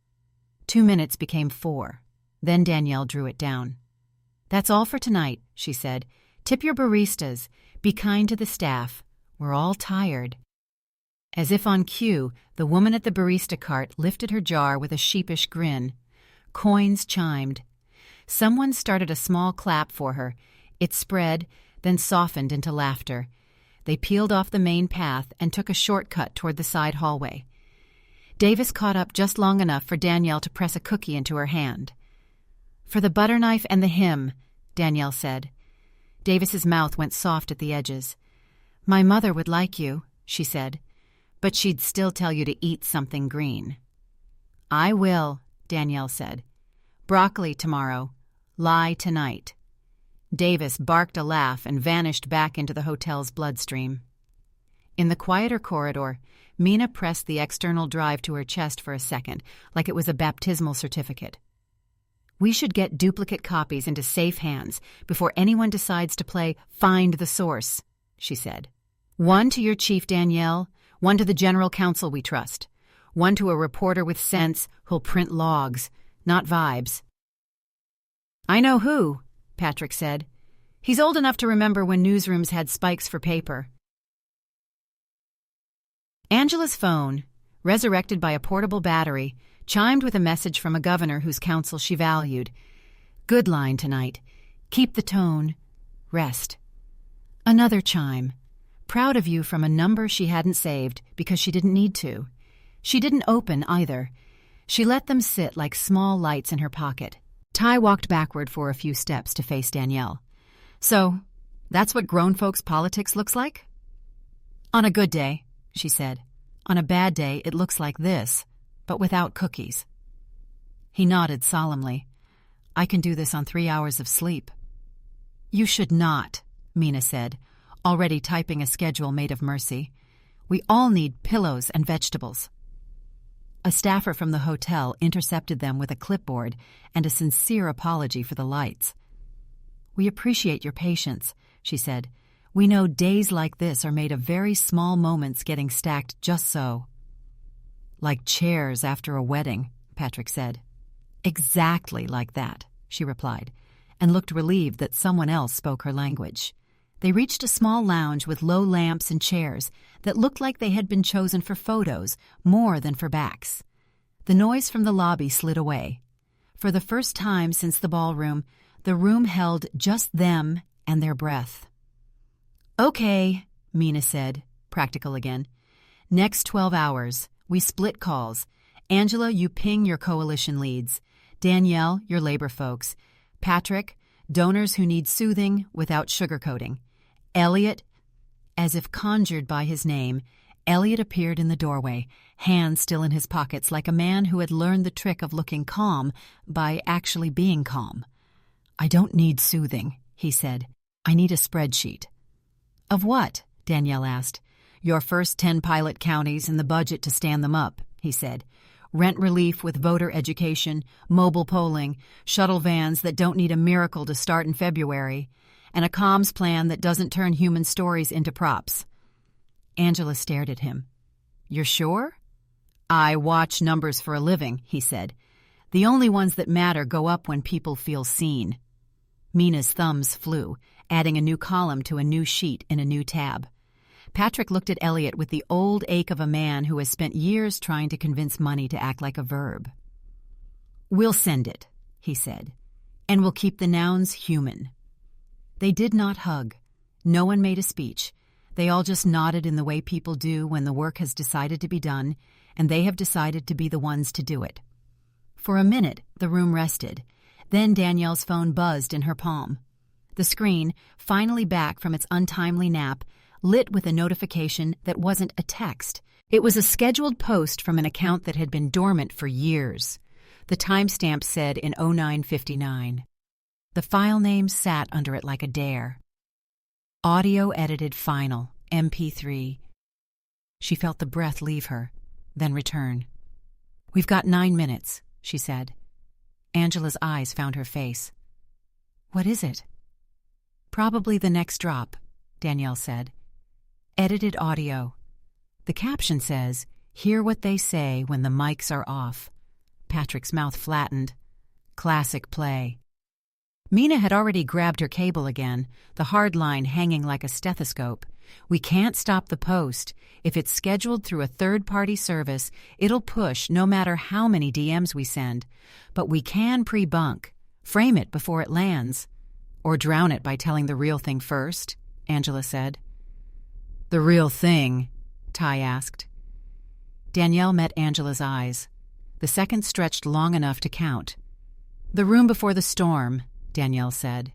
Speaker 1: 2 minutes became 4. Then Danielle drew it down. That's all for tonight, she said. Tip your baristas. Be kind to the staff. We're all tired. As if on cue, the woman at the barista cart lifted her jar with a sheepish grin. Coins chimed. Someone started a small clap for her. It spread, then softened into laughter. They peeled off the main path and took a shortcut toward the side hallway. Davis caught up just long enough for Danielle to press a cookie into her hand. For the butter knife and the hymn, Danielle said. Davis's mouth went soft at the edges. My mother would like you, she said, but she'd still tell you to eat something green. I will, Danielle said. Broccoli tomorrow. Lie tonight. Davis barked a laugh and vanished back into the hotel's bloodstream. In the quieter corridor, Mina pressed the external drive to her chest for a second, like it was a baptismal certificate. We should get duplicate copies into safe hands before anyone decides to play Find the Source, she said. One to your chief, Danielle. One to the general counsel we trust. One to a reporter with sense who'll print logs, not vibes. I know who, Patrick said. He's old enough to remember when newsrooms had spikes for paper. Angela's phone, resurrected by a portable battery, chimed with a message from a governor whose counsel she valued. Good line tonight. Keep the tone. Rest. Another chime. Proud of you from a number she hadn't saved because she didn't need to. She didn't open either. She let them sit like small lights in her pocket. Ty walked backward for a few steps to face Danielle. So, that's what grown folks' politics looks like? On a good day, she said. On a bad day, it looks like this, but without cookies. He nodded solemnly. I can do this on 3 hours of sleep. You should not, Mina said, already typing a schedule made of mercy. We all need pillows and vegetables. A staffer from the hotel intercepted them with a clipboard and a sincere apology for the lights. We appreciate your patience, she said. We know days like this are made of very small moments getting stacked just so. Like chairs after a wedding, Patrick said. Exactly like that, she replied, and looked relieved that someone else spoke her language. They reached a small lounge with low lamps and chairs that looked like they had been chosen for photos more than for backs. The noise from the lobby slid away. For the first time since the ballroom, the room held just them and their breath. Okay, Mina said, practical again. Next 12 hours, we split calls. Angela, you ping your coalition leads. Danielle, your labor folks. Patrick, donors who need soothing without sugarcoating. Elliot, as if conjured by his name, Elliot appeared in the doorway, hands still in his pockets like a man who had learned the trick of looking calm by actually being calm. I don't need soothing, he said. I need a spreadsheet. Of what? Danielle asked. Your first 10 pilot counties and the budget to stand them up, he said. Rent relief with voter education, mobile polling, shuttle vans that don't need a miracle to start in February, and a comms plan that doesn't turn human stories into props. Angela stared at him. You're sure? I watch numbers for a living, he said. The only ones that matter go up when people feel seen. Mina's thumbs flew, adding a new column to a new sheet in a new tab. Patrick looked at Elliot with the old ache of a man who has spent years trying to convince money to act like a verb. We'll send it, he said, and we'll keep the nouns human. They did not hug. No one made a speech. They all just nodded in the way people do when the work has decided to be done, and they have decided to be the ones to do it. For a minute, the room rested. Then Danielle's phone buzzed in her palm. The screen, finally back from its untimely nap, lit with a notification that wasn't a text. It was a scheduled post from an account that had been dormant for years. The timestamp said in 0959. The file name sat under it like a dare. Audio edited final, MP3. She felt the breath leave her, then return. We've got 9 minutes, she said. Angela's eyes found her face. What is it? Probably the next drop, Danielle said. Edited audio. The caption says, hear what they say when the mics are off. Patrick's mouth flattened. Classic play. Mina had already grabbed her cable again, the hard line hanging like a stethoscope. We can't stop the post. If it's scheduled through a third-party service, it'll push no matter how many DMs we send. But we can pre-bunk, frame it before it lands. Or drown it by telling the real thing first, Angela said. The real thing? Ty asked. Danielle met Angela's eyes. The second stretched long enough to count. The room before the storm, Danielle said.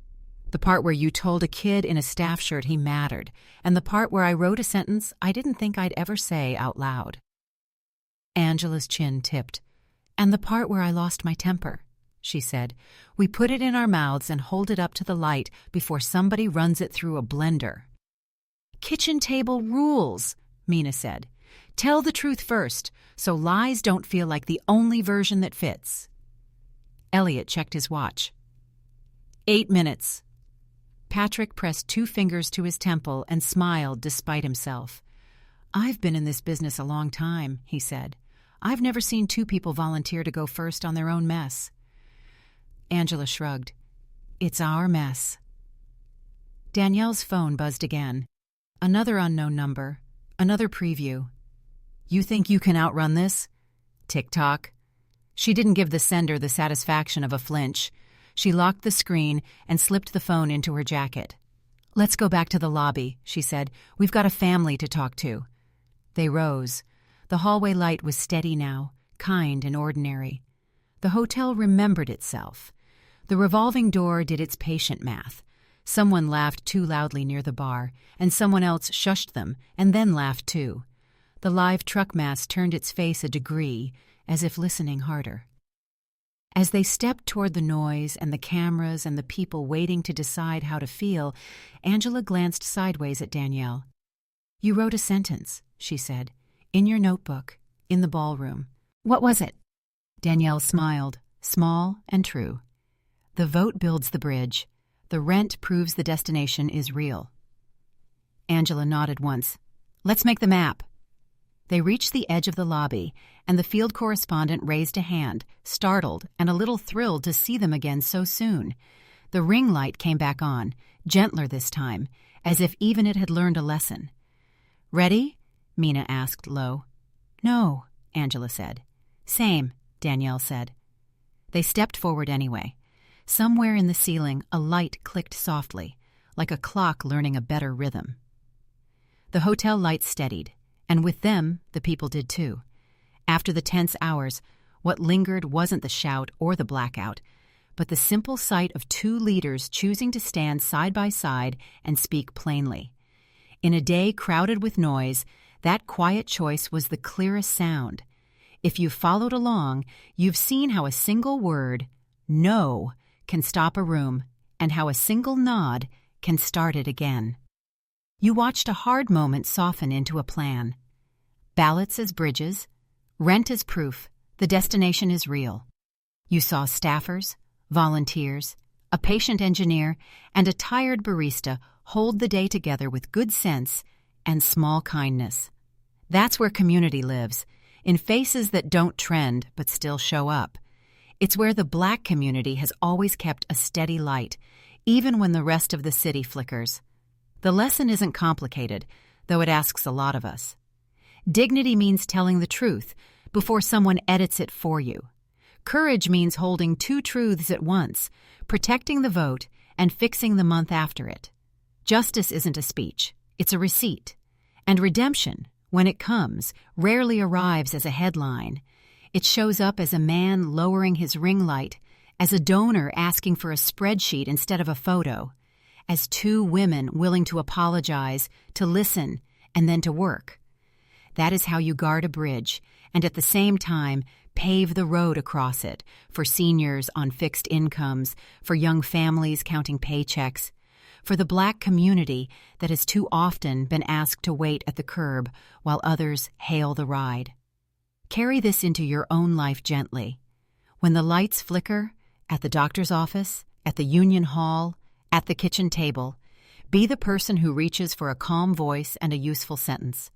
Speaker 1: The part where you told a kid in a staff shirt he mattered, and the part where I wrote a sentence I didn't think I'd ever say out loud. Angela's chin tipped. And the part where I lost my temper, she said. We put it in our mouths and hold it up to the light before somebody runs it through a blender. Kitchen table rules, Mina said. Tell the truth first, so lies don't feel like the only version that fits. Elliot checked his watch. 8 minutes. Patrick pressed 2 fingers to his temple and smiled despite himself. I've been in this business a long time, he said. I've never seen 2 people volunteer to go first on their own mess. Angela shrugged. It's our mess. Danielle's phone buzzed again. Another unknown number. Another preview. You think you can outrun this? Tick-tock. She didn't give the sender the satisfaction of a flinch. She locked the screen and slipped the phone into her jacket. "Let's go back to the lobby," she said. "We've got a family to talk to." They rose. The hallway light was steady now, kind and ordinary. The hotel remembered itself. The revolving door did its patient math. Someone laughed too loudly near the bar, and someone else shushed them and then laughed too. The live truck mast turned its face a degree, as if listening harder. As they stepped toward the noise and the cameras and the people waiting to decide how to feel, Angela glanced sideways at Danielle. "You wrote a sentence," she said, "in your notebook, in the ballroom. What was it?" Danielle smiled, small and true. "The vote builds the bridge. The rent proves the destination is real." Angela nodded once. "Let's make the map." They reached the edge of the lobby, and the field correspondent raised a hand, startled and a little thrilled to see them again so soon. The ring light came back on, gentler this time, as if even it had learned a lesson. "Ready?" Mina asked low. "No," Angela said. "Same," Danielle said. They stepped forward anyway. Somewhere in the ceiling, a light clicked softly, like a clock learning a better rhythm. The hotel lights steadied, and with them, the people did too. After the tense hours, what lingered wasn't the shout or the blackout, but the simple sight of two leaders choosing to stand side by side and speak plainly. In a day crowded with noise, that quiet choice was the clearest sound. If you've followed along, you've seen how a single word, no, can stop a room, and how a single nod can start it again. You watched a hard moment soften into a plan. Ballots as bridges, rent as proof, the destination is real. You saw staffers, volunteers, a patient engineer, and a tired barista hold the day together with good sense and small kindness. That's where community lives, in faces that don't trend but still show up. It's where the Black community has always kept a steady light, even when the rest of the city flickers. The lesson isn't complicated, though it asks a lot of us. Dignity means telling the truth before someone edits it for you. Courage means holding two truths at once, protecting the vote and fixing the month after it. Justice isn't a speech, it's a receipt. And redemption, when it comes, rarely arrives as a headline. It shows up as a man lowering his ring light, as a donor asking for a spreadsheet instead of a photo, as two women willing to apologize, to listen, and then to work. That is how you guard a bridge, and at the same time pave the road across it for seniors on fixed incomes, for young families counting paychecks, for the Black community that has too often been asked to wait at the curb while others hail the ride. Carry this into your own life gently. When the lights flicker, at the doctor's office, at the union hall, at the kitchen table, be the person who reaches for a calm voice and a useful sentence.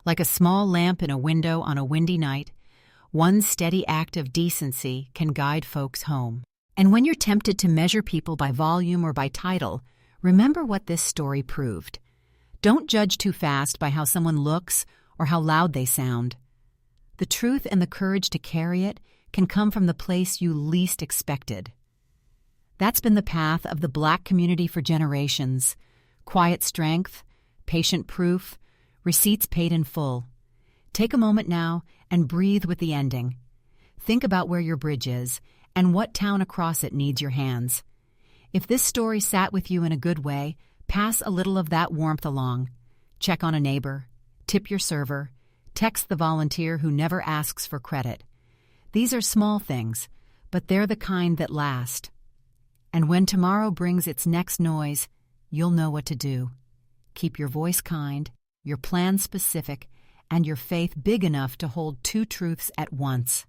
Speaker 1: Like a small lamp in a window on a windy night, one steady act of decency can guide folks home. And when you're tempted to measure people by volume or by title, remember what this story proved. Don't judge too fast by how someone looks or how loud they sound. The truth and the courage to carry it can come from the place you least expected. That's been the path of the Black community for generations. Quiet strength, patient proof, receipts paid in full. Take a moment now and breathe with the ending. Think about where your bridge is and what town across it needs your hands. If this story sat with you in a good way, pass a little of that warmth along. Check on a neighbor, tip your server, text the volunteer who never asks for credit. These are small things, but they're the kind that last. And when tomorrow brings its next noise, you'll know what to do. Keep your voice kind, your plan specific, and your faith big enough to hold two truths at once.